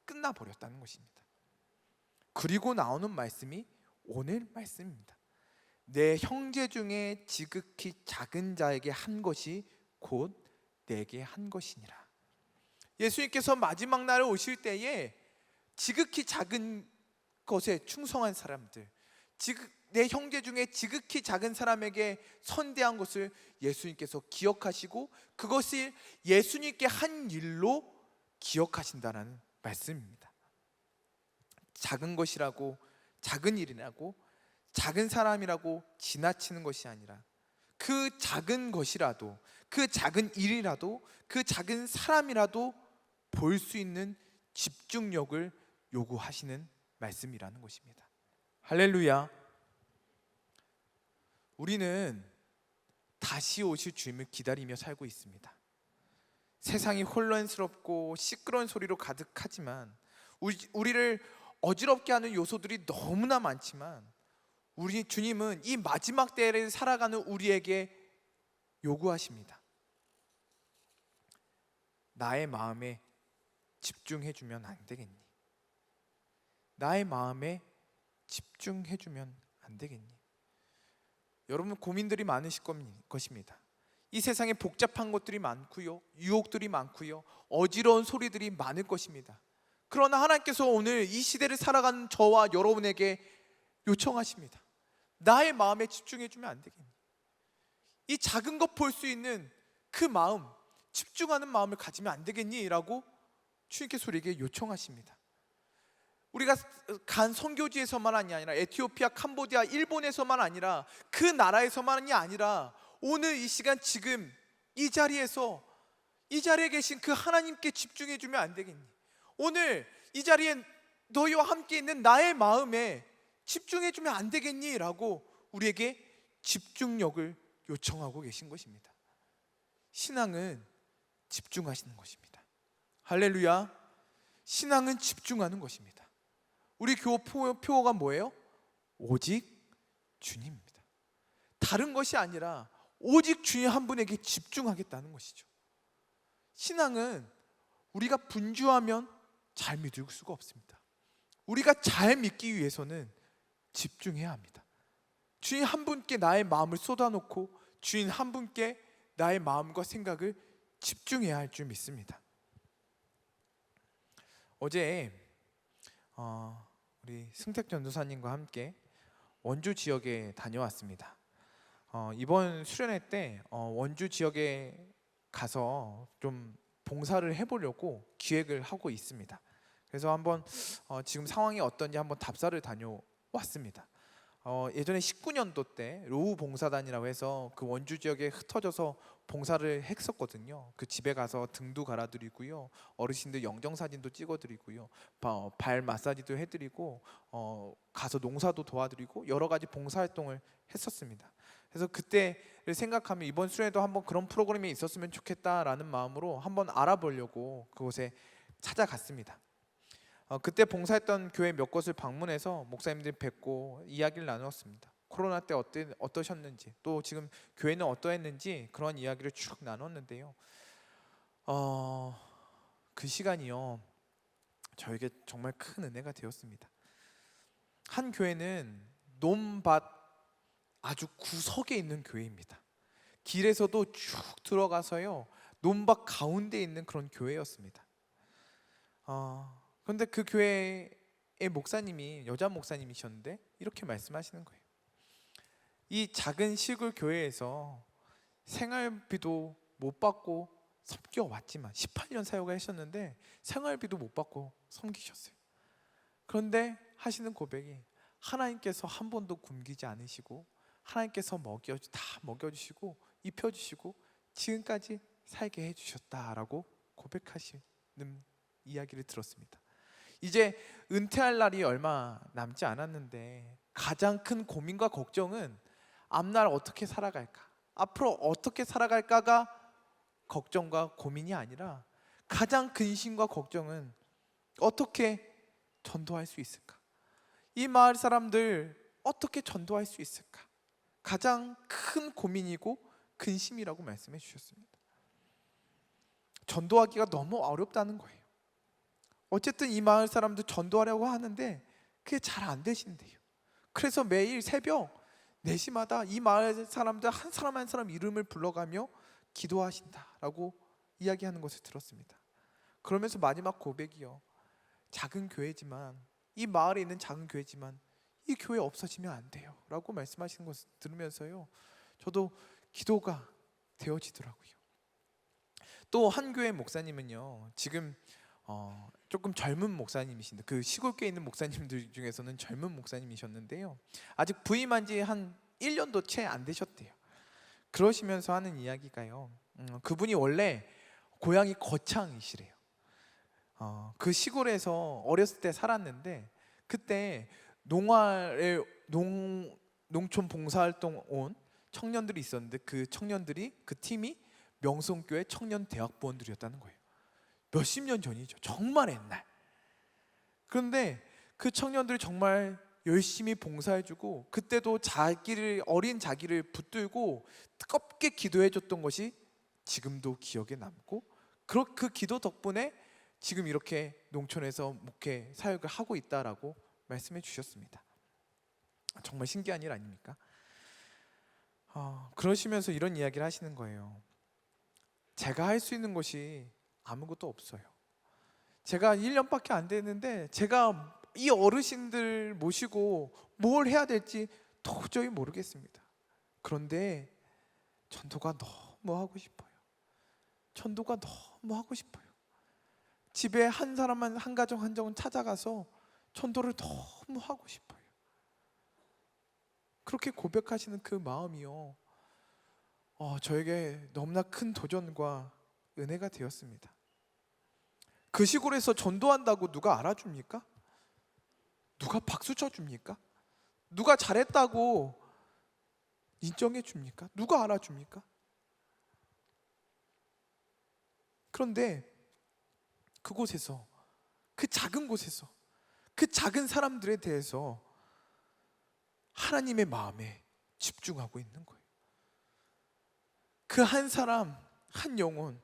끝나버렸다는 것입니다. 그리고 나오는 말씀이 오늘 말씀입니다. 내 형제 중에 지극히 작은 자에게 한 것이 곧 내게 한 것이니라. 예수님께서 마지막 날에 오실 때에 지극히 작은 것에 충성한 사람들, 내 형제 중에 지극히 작은 사람에게 선대한 것을 예수님께서 기억하시고 그것을 예수님께 한 일로 기억하신다는 말씀입니다. 작은 것이라고, 작은 일이라고, 작은 사람이라고 지나치는 것이 아니라 그 작은 것이라도, 그 작은 일이라도, 그 작은 사람이라도 볼 수 있는 집중력을 요구하시는 말씀이라는 것입니다. 할렐루야. 우리는 다시 오실 주님을 기다리며 살고 있습니다. 세상이 혼란스럽고 시끄러운 소리로 가득하지만, 우리를 어지럽게 하는 요소들이 너무나 많지만, 우리 주님은 이 마지막 때를 살아가는 우리에게 요구하십니다. 나의 마음에 집중해주면 안 되겠니? 나의 마음에 집중해주면 안 되겠니? 여러분, 고민들이 많으실 것입니다. 이 세상에 복잡한 것들이 많고요, 유혹들이 많고요, 어지러운 소리들이 많을 것입니다. 그러나 하나님께서 오늘 이 시대를 살아가는 저와 여러분에게 요청하십니다. 나의 마음에 집중해주면 안 되겠니? 이 작은 것 볼 수 있는 그 마음, 집중하는 마음을 가지면 안 되겠니? 라고 주님께서 우리에게 요청하십니다. 우리가 간 선교지에서만이 아니라 에티오피아, 캄보디아, 일본에서만 아니라 그 나라에서만이 아니라 오늘 이 시간 지금 이 자리에 계신 그 하나님께 집중해주면 안 되겠니? 오늘 이 자리에 너희와 함께 있는 나의 마음에 집중해주면 안 되겠니? 라고 우리에게 집중력을 요청하고 계신 것입니다. 신앙은 집중하시는 것입니다. 할렐루야. 신앙은 집중하는 것입니다. 우리 교회 표어가 뭐예요? 오직 주님입니다. 다른 것이 아니라 오직 주님 한 분에게 집중하겠다는 것이죠. 신앙은 우리가 분주하면 잘 믿을 수가 없습니다. 우리가 잘 믿기 위해서는 집중해야 합니다. 주인 한 분께 나의 마음을 쏟아놓고 주인 한 분께 나의 마음과 생각을 집중해야 할 줄 믿습니다. 어제 우리 승택 전도사님과 함께 원주 지역에 다녀왔습니다. 이번 수련회 때 원주 지역에 가서 좀 봉사를 해보려고 기획을 하고 있습니다. 그래서 한번 지금 상황이 어떤지 한번 답사를 다녀왔습니다. 예전에 19년도 때 로우 봉사단이라고 해서 그 원주 지역에 흩어져서 봉사를 했었거든요. 그 집에 가서 등도 갈아드리고요, 어르신들 영정사진도 찍어드리고요, 발 마사지도 해드리고, 가서 농사도 도와드리고 여러 가지 봉사활동을 했었습니다. 그래서 그때를 생각하면 이번 수련회도 한번 그런 프로그램이 있었으면 좋겠다라는 마음으로 한번 알아보려고 그곳에 찾아갔습니다. 그때 봉사했던 교회 몇 곳을 방문해서 목사님들 뵙고 이야기를 나누었습니다. 코로나 때 어떠셨는지, 또 지금 교회는 어떠했는지 그런 이야기를 쭉 나눴는데요. 그 시간이요, 저에게 정말 큰 은혜가 되었습니다. 한 교회는 논밭 아주 구석에 있는 교회입니다. 길에서도 쭉 들어가서요, 논밭 가운데 있는 그런 교회였습니다. 그런데 그 교회의 목사님이 여자 목사님이셨는데 이렇게 말씀하시는 거예요. 이 작은 시골 교회에서 생활비도 못 받고 섬겨왔지만 18년 사역을 하셨는데 생활비도 못 받고 섬기셨어요. 그런데 하시는 고백이, 하나님께서 한 번도 굶기지 않으시고 하나님께서 다 먹여주시고 입혀주시고 지금까지 살게 해주셨다라고 고백하시는 이야기를 들었습니다. 이제 은퇴할 날이 얼마 남지 않았는데 가장 큰 고민과 걱정은 앞날 어떻게 살아갈까, 앞으로 어떻게 살아갈까가 걱정과 고민이 아니라 가장 근심과 걱정은 어떻게 전도할 수 있을까? 이 마을 사람들 어떻게 전도할 수 있을까? 가장 큰 고민이고 근심이라고 말씀해 주셨습니다. 전도하기가 너무 어렵다는 거예요. 어쨌든 이 마을 사람들 전도하려고 하는데 그게 잘 안 되신대요. 그래서 매일 새벽 4시마다 이 마을 사람들 한 사람 한 사람 이름을 불러가며 기도하신다라고 이야기하는 것을 들었습니다. 그러면서 마지막 고백이요, 작은 교회지만, 이 마을에 있는 작은 교회지만 이 교회 없어지면 안 돼요 라고 말씀하시는 것을 들으면서요, 저도 기도가 되어지더라고요. 또 한 교회 목사님은요, 지금 조금 젊은 목사님이신데, 그 시골교에 있는 목사님들 중에서는 젊은 목사님이셨는데요, 아직 부임한 지 한 1년도 채 안 되셨대요. 그러시면서 하는 이야기가요, 그분이 원래 고향이 거창이시래요. 그 시골에서 어렸을 때 살았는데, 그때 농촌 봉사활동 온 청년들이 있었는데, 그 청년들이, 그 팀이 명성교회 청년 대학부원들이었다는 거예요. 몇십 년 전이죠. 정말 옛날. 그런데 그 청년들이 정말 열심히 봉사해주고, 그때도 어린 자기를 붙들고 뜨겁게 기도해줬던 것이 지금도 기억에 남고, 그 기도 덕분에 지금 이렇게 농촌에서 목회 사역을 하고 있다라고 말씀해 주셨습니다. 정말 신기한 일 아닙니까? 그러시면서 이런 이야기를 하시는 거예요. 제가 할 수 있는 것이 아무것도 없어요. 제가 1년밖에 안 됐는데 제가 이 어르신들 모시고 뭘 해야 될지 도저히 모르겠습니다. 그런데 전도가 너무 하고 싶어요. 전도가 너무 하고 싶어요. 집에 한 사람만, 한 가정 한 정은 찾아가서 전도를 너무 하고 싶어요. 그렇게 고백하시는 그 마음이요, 저에게 너무나 큰 도전과 은혜가 되었습니다. 그 시골에서 전도한다고 누가 알아줍니까? 누가 박수 쳐줍니까? 누가 잘했다고 인정해 줍니까? 누가 알아줍니까? 그런데 그곳에서, 그 작은 곳에서, 그 작은 사람들에 대해서 하나님의 마음에 집중하고 있는 거예요. 그 한 사람, 한 영혼,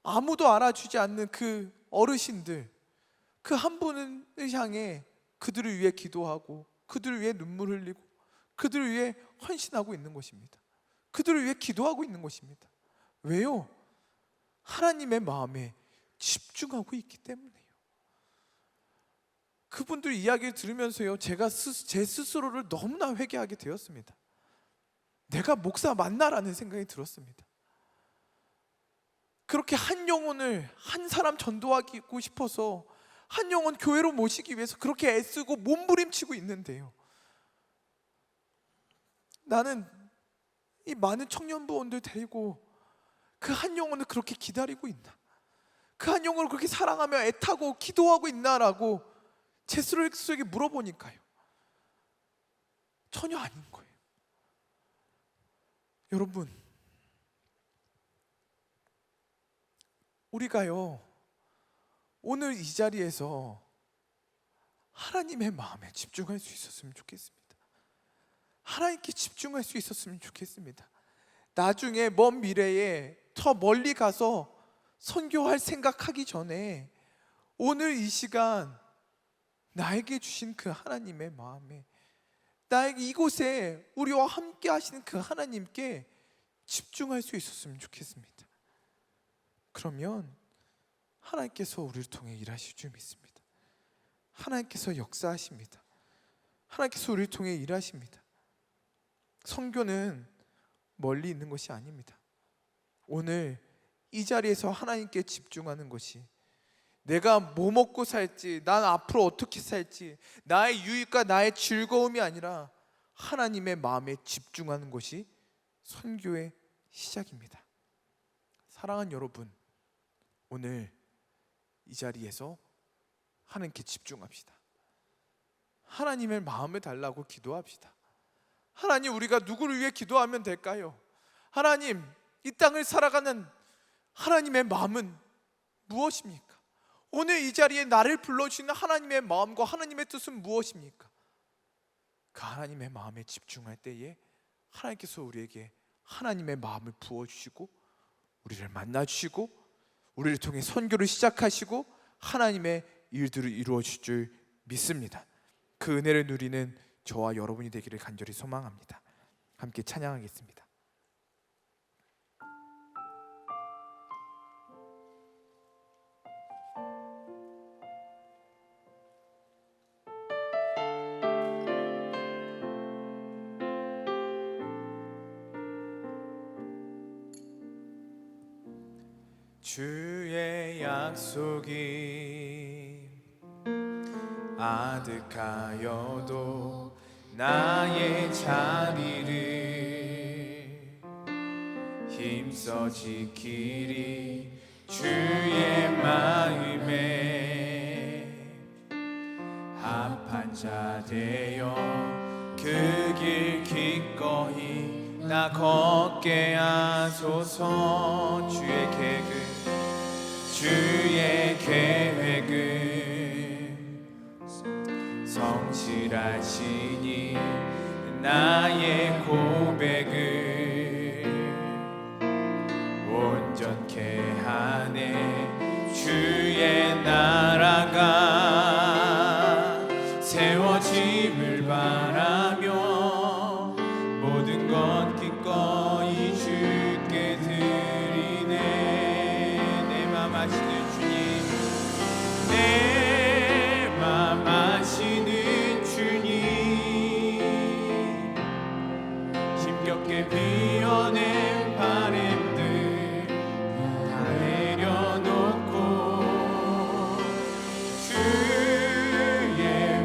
아무도 알아주지 않는 그 어르신들, 그 한 분을 향해 그들을 위해 기도하고, 그들을 위해 눈물 흘리고, 그들을 위해 헌신하고 있는 것입니다. 그들을 위해 기도하고 있는 것입니다. 왜요? 하나님의 마음에 집중하고 있기 때문에요. 그분들 이야기를 들으면서요, 제가 제 스스로를 너무나 회개하게 되었습니다. 내가 목사 맞나라는 생각이 들었습니다. 그렇게 한 영혼을, 한 사람 전도하고 싶어서 한 영혼 교회로 모시기 위해서 그렇게 애쓰고 몸부림치고 있는데요, 나는 이 많은 청년부원들 데리고 그 한 영혼을 그렇게 기다리고 있나, 그 한 영혼을 그렇게 사랑하며 애타고 기도하고 있나라고 제 스스로에게 물어보니까요, 전혀 아닌 거예요. 여러분, 우리가요, 오늘 이 자리에서 하나님의 마음에 집중할 수 있었으면 좋겠습니다. 하나님께 집중할 수 있었으면 좋겠습니다. 나중에 먼 미래에 더 멀리 가서 선교할 생각하기 전에 오늘 이 시간 나에게 주신 그 하나님의 마음에, 나에게 이곳에 우리와 함께 하시는 그 하나님께 집중할 수 있었으면 좋겠습니다. 그러면 하나님께서 우리를 통해 일하실 줄 믿습니다. 하나님께서 역사하십니다. 하나님께서 우리를 통해 일하십니다. 선교는 멀리 있는 것이 아닙니다. 오늘 이 자리에서 하나님께 집중하는 것이, 내가 뭐 먹고 살지, 난 앞으로 어떻게 살지, 나의 유익과 나의 즐거움이 아니라 하나님의 마음에 집중하는 것이 선교의 시작입니다. 사랑하는 여러분, 오늘 이 자리에서 하나님께 집중합시다. 하나님의 마음을 달라고 기도합시다. 하나님, 우리가 누구를 위해 기도하면 될까요? 하나님, 이 땅을 살아가는 하나님의 마음은 무엇입니까? 오늘 이 자리에 나를 불러주시는 하나님의 마음과 하나님의 뜻은 무엇입니까? 그 하나님의 마음에 집중할 때에 하나님께서 우리에게 하나님의 마음을 부어주시고 우리를 만나주시고 우리를 통해 선교를 시작하시고 하나님의 일들을 이루어 주실 줄 믿습니다. 그 은혜를 누리는 저와 여러분이 되기를 간절히 소망합니다. 함께 찬양하겠습니다. 주의 약속이 아득하여도 나의 자리를 힘써 지키리 주의 마음에 합한 자 되어 그 길 기꺼이 나 걷게 하소서. 주의 계획은 성실하시니 나의 고백을 온전케 하네. 주의 나라가 세워짐을 바라며 모든 것 기꺼이 주께 드리네. 내 맘 아시는 주님, 내 맘 아시는 주님, 힘겹게 비워낸 바램들 다 내려놓고 주의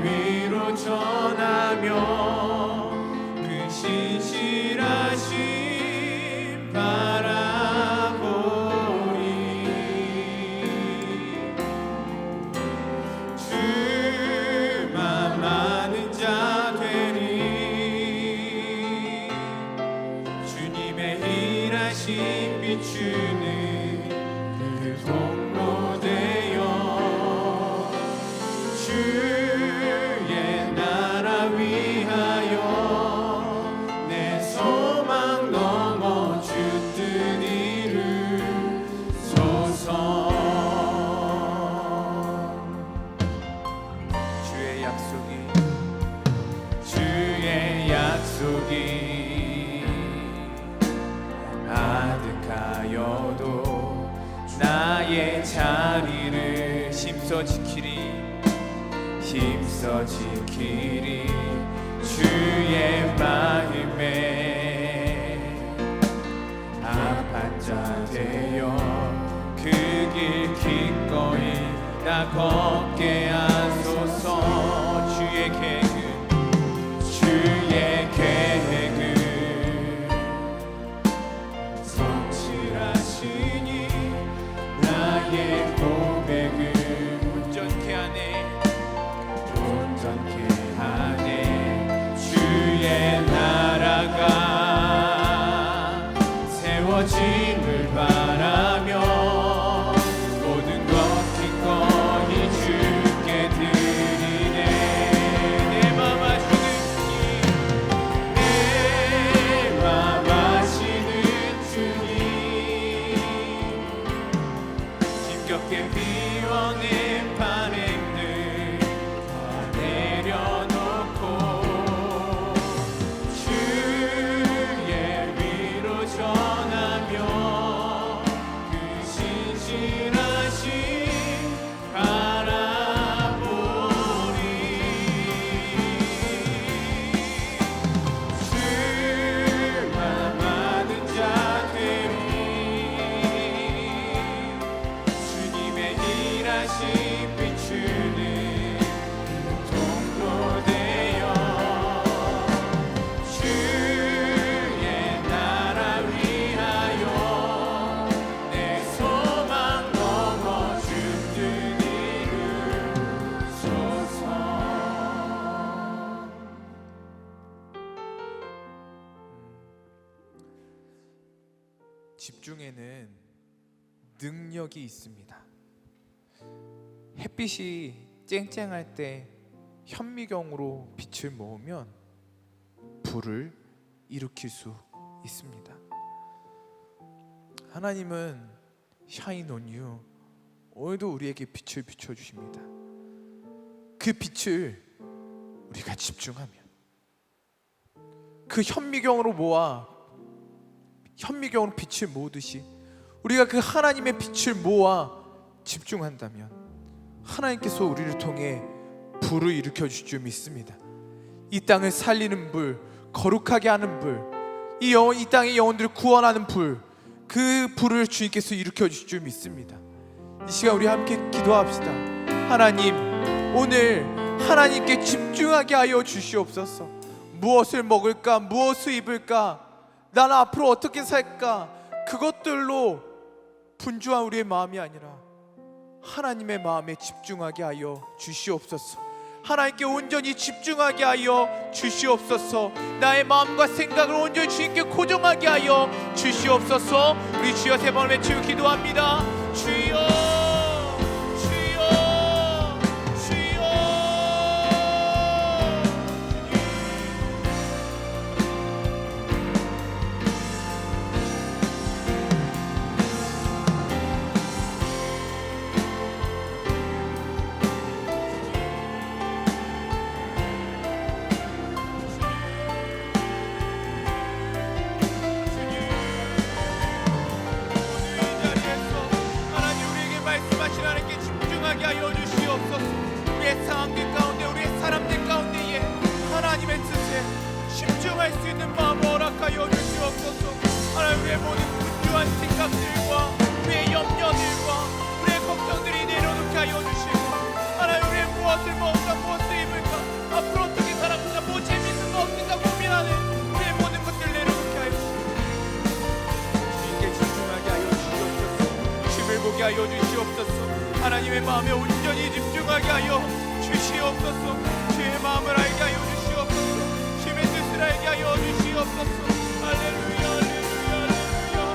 위로 전하며 그 신실하심 바라보리. 주만 아는 자 되리. 주님의 일하심 비추는 그 공로 되어 주의 나라 위하여 내 소망 넘어 주 뜻 이루소서. 주의 약속이 아득하여도 나의 자리를 힘써 지키리 주의 마음에 합한 자 되어 그 길 기꺼이 나 걷게 하소서. 주의 계획은 성실하시니 나의 고백을 온전케 하네. 주의 나라가 세워짐을 바라며 모든 것 기꺼이 주께 드리네. 내 맘 아시는 주님, 힘겹게 비워낸 바램들 다 내려놓고 주의 위로 전하며 그 신실하심 바라보리. 주만 아는 자 되리. 주님의 일하심 비추는 통로 되어 주의 나라 위하여 내 소망 넘어 주 뜻 이루소서. 집중에는 능력이 있습니다. 햇빛이 쨍쨍할 때 현미경으로 빛을 모으면 불을 일으킬 수 있습니다. 하나님은 shine on you, 오늘도 우리에게 빛을 비춰주십니다. 그 빛을 우리가 집중하면, 그 현미경으로 빛을 모으듯이 우리가 그 하나님의 빛을 모아 집중한다면 하나님께서 우리를 통해 불을 일으켜 주실 줄 믿습니다. 이 땅을 살리는 불, 거룩하게 하는 불, 이 땅의 영혼들을 구원하는 불, 그 불을 주님께서 일으켜 주실 줄 믿습니다. 이 시간 우리 함께 기도합시다. 하나님, 오늘 하나님께 집중하게 하여 주시옵소서. 무엇을 먹을까? 무엇을 입을까? 나는 앞으로 어떻게 살까? 그것들로 분주한 우리의 마음이 아니라 하나님의 마음에 집중하게 하여 주시옵소서. 하나님께 온전히 집중하게 하여 주시옵소서. 나의 마음과 생각을 온전히 주님께 고정하게 하여 주시옵소서. 우리 주여 세 번 외치고 기도합니다. 주여, 상황들 가운데, 우리의 사람들 가운데에 하나님의 뜻에 집중할 수 있는 마음을 허락하여 주시옵소서. 하나님, 우리의 모든 분주한 생각들과 우리의 염려들과 우리의 걱정들이 내려놓게 하여 주시고, 하나님, 우리의 무엇을 먹을까, 무엇을 입을까, 앞으로 어떻게 살아갈까, 뭐 재밌는 거 없을까 고민하는 우리의 모든 것들을 내려놓게 하여 주시고 주님께 집중하게 하여 주시옵소서. 주님을 보게 하여 주시옵소서. 하나님의 마음에 온전히 집중하게 하여 주시옵소서. 주의 마음을 알게 하여 주시옵소서. 주의 뜻을 알게 하여 주시옵소서. 할렐루야, 할렐루야, 할렐루야.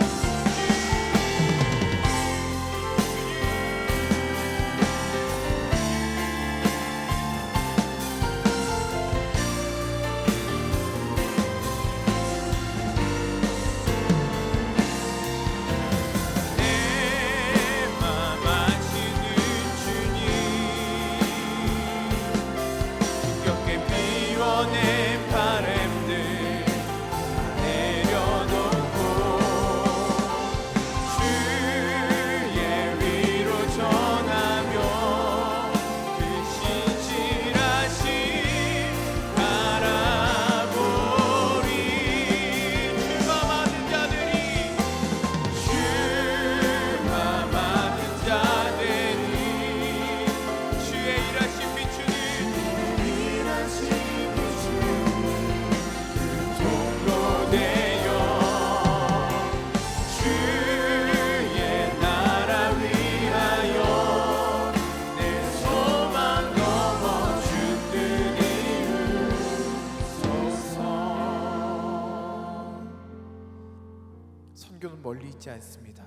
선교는 멀리 있지 않습니다.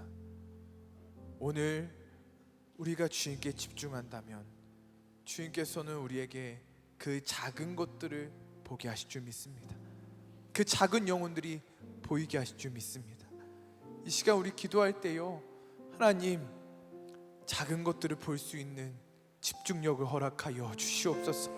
오늘 우리가 주님께 집중한다면 주님께서는 우리에게 그 작은 것들을 보게 하실 줄 믿습니다. 그 작은 영혼들이 보이게 하실 줄 믿습니다. 이 시간 우리 기도할 때요, 하나님, 작은 것들을 볼 수 있는 집중력을 허락하여 주시옵소서.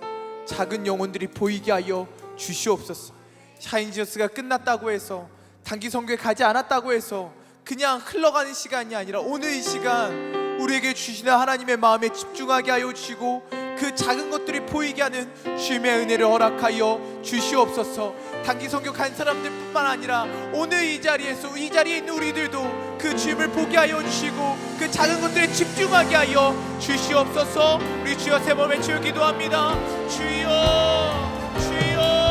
작은 영혼들이 보이게 하여 주시옵소서. 샤인지어스가 끝났다고 해서, 단기 선교에 가지 않았다고 해서 그냥 흘러가는 시간이 아니라 오늘 이 시간 우리에게 주시는 하나님의 마음에 집중하게 하여 주시고 그 작은 것들이 보이게 하는 주님의 은혜를 허락하여 주시옵소서. 단기 선교 간 사람들뿐만 아니라 오늘 이 자리에 있는 우리들도 그 주님을 보게 하여 주시고 그 작은 것들에 집중하게 하여 주시옵소서. 우리 주여 세 번 외치고 기도합니다. 주여, 주여.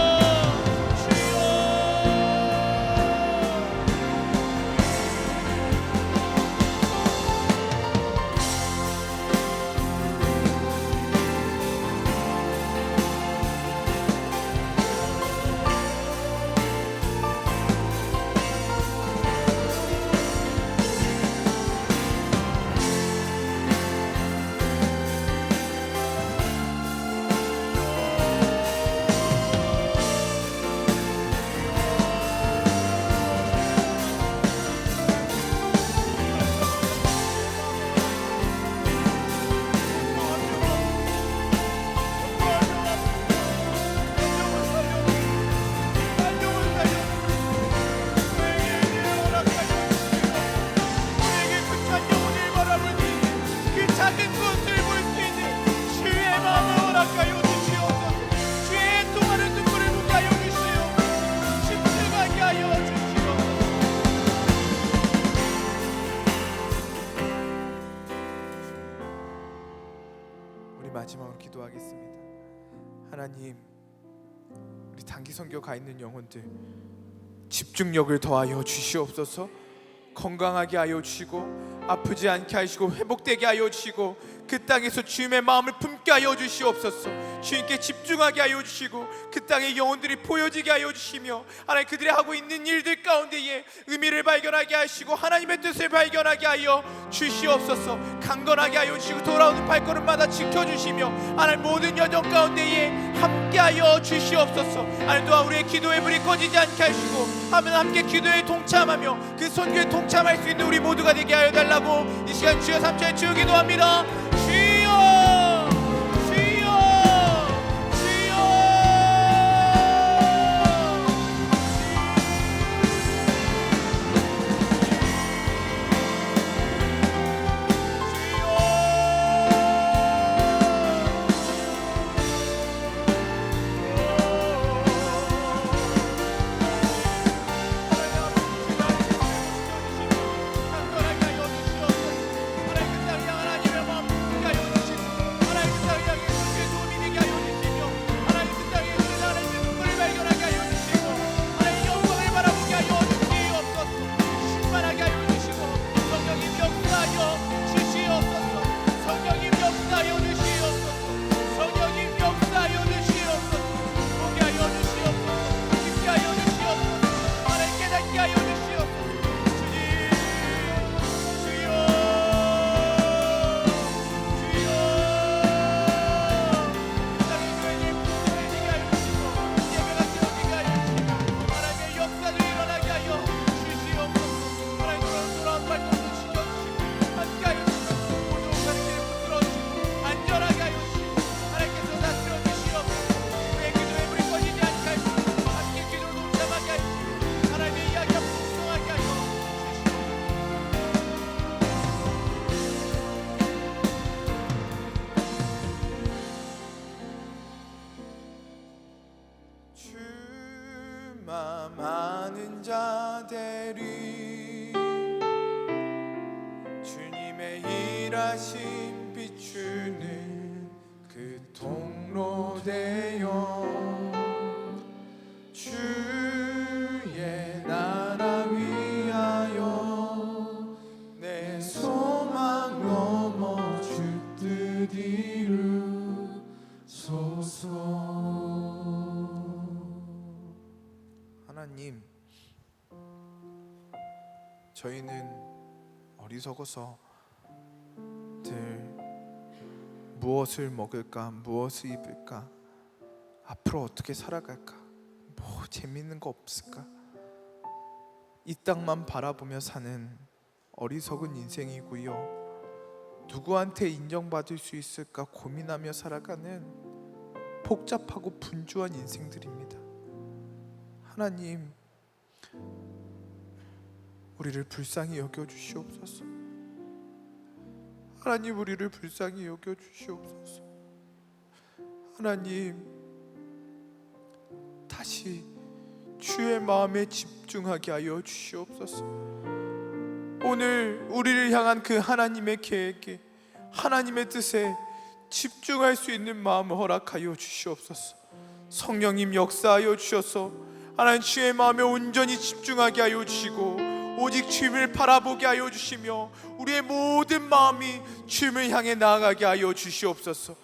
기도하겠습니다. 하나님, 우리 단기 선교 가 있는 영혼들 집중력을 더하여 주시옵소서. 건강하게 하여 주시고 아프지 않게 하시고 회복되게 하여 주시고 그 땅에서 주님의 마음을 품게 하여 주시옵소서. 주님께 집중하게 하여 주시고 그 땅의 영혼들이 보여지게 하여 주시며 하나님 그들이 하고 있는 일들 가운데에 의미를 발견하게 하시고 하나님의 뜻을 발견하게 하여 주시옵소서. 강건하게 하여 주시고 돌아오는 발걸음마다 지켜주시며 하나님 모든 여정 가운데에 함께하여 주시옵소서. 하나님 또한 우리의 기도의 불이 꺼지지 않게 하시고 하면 함께 기도에 동참하며 그 선교에 동참할 수 있는 우리 모두가 되게 하여 달라고 이 시간 주여 삼천에 주여 기도합니다. 주여 주여 주여 많은 자들이 주님의 일하심 비추는 그 통로 되어 주의 나라 위하여 내 소망 넘어 주 뜻 이루소서. 하나님, 저희는 어리석어서 늘 무엇을 먹을까, 무엇을 입을까, 앞으로 어떻게 살아갈까, 뭐 재밌는 거 없을까, 이 땅만 바라보며 사는 어리석은 인생이고요. 누구한테 인정받을 수 있을까 고민하며 살아가는 복잡하고 분주한 인생들입니다. 하나님, 우리를 불쌍히 여겨주시옵소서. 하나님, 우리를 불쌍히 여겨주시옵소서. 하나님, 다시 주의 마음에 집중하게 하여 주시옵소서. 오늘 우리를 향한 그 하나님의 계획에, 하나님의 뜻에 집중할 수 있는 마음을 허락하여 주시옵소서. 성령님 역사하여 주셔서 하나님 주의 마음에 온전히 집중하게 하여 주시고 오직 주님을 바라보게 하여 주시며 우리의 모든 마음이 주님을 향해 나아가게 하여 주시옵소서.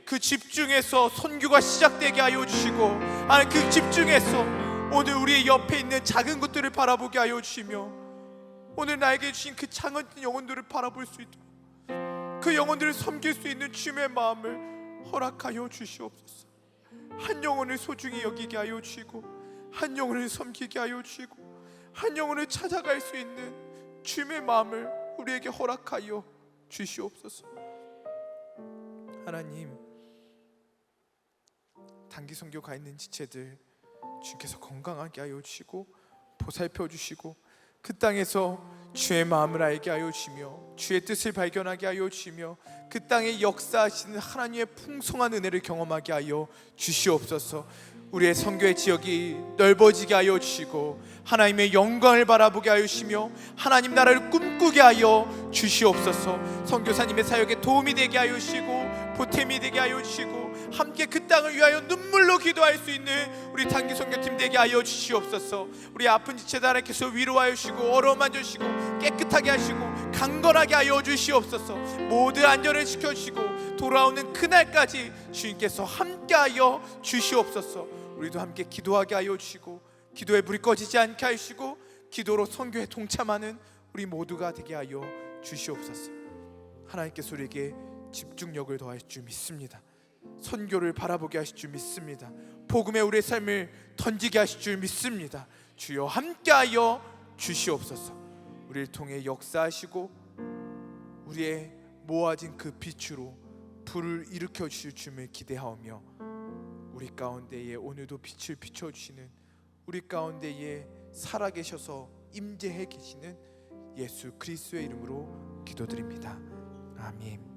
그 집중에서 선교가 시작되게 하여 주시고 하나님 그 집중에서 오늘 우리의 옆에 있는 작은 것들을 바라보게 하여 주시며 오늘 나에게 주신 그 작은 영혼들을 바라볼 수 있도록 그 영혼들을 섬길 수 있는 주님의 마음을 허락하여 주시옵소서. 한 영혼을 소중히 여기게 하여 주시고 한 영혼을 섬기게 하여 주시고 한 영혼을 찾아갈 수 있는 주님의 마음을 우리에게 허락하여 주시옵소서. 하나님, 단기 선교 가 있는 지체들 주께서 건강하게 하여 주시고 보살펴 주시고 그 땅에서 주의 마음을 알게 하여 주시며 주의 뜻을 발견하게 하여 주시며 그 땅에 역사하시는 하나님의 풍성한 은혜를 경험하게 하여 주시옵소서. 우리의 선교의 지역이 넓어지게 하여 주시고 하나님의 영광을 바라보게 하여 주시며 하나님 나라를 꿈꾸게 하여 주시옵소서. 선교사님의 사역에 도움이 되게 하여 주시고 보탬이 되게 하여 주시고 함께 그 땅을 위하여 눈물로 기도할 수 있는 우리 단기 선교팀 되게 하여 주시옵소서. 우리 아픈 지체들 하나님께서 위로하여 주시고 어려움 주시고 깨끗하게 하시고 강건하게 하여 주시옵소서. 모든 안전을 지켜주시고 돌아오는 그날까지 주님께서 함께하여 주시옵소서. 우리도 함께 기도하게 하여 주시고 기도에 불이 꺼지지 않게 하시고 기도로 선교에 동참하는 우리 모두가 되게 하여 주시옵소서. 하나님께서 우리에게 집중력을 더하실 줄 믿습니다. 선교를 바라보게 하실 줄 믿습니다. 복음에 우리의 삶을 던지게 하실 줄 믿습니다. 주여 함께하여 주시옵소서. 우리를 통해 역사하시고 우리의 모아진 그 빛으로 불을 일으켜 주실 줄을 기대하오며 우리 가운데에 오늘도 빛을 비춰주시는 우리 가운데에 살아계셔서 임재해 계시는 예수 그리스도의 이름으로 기도드립니다. 아멘.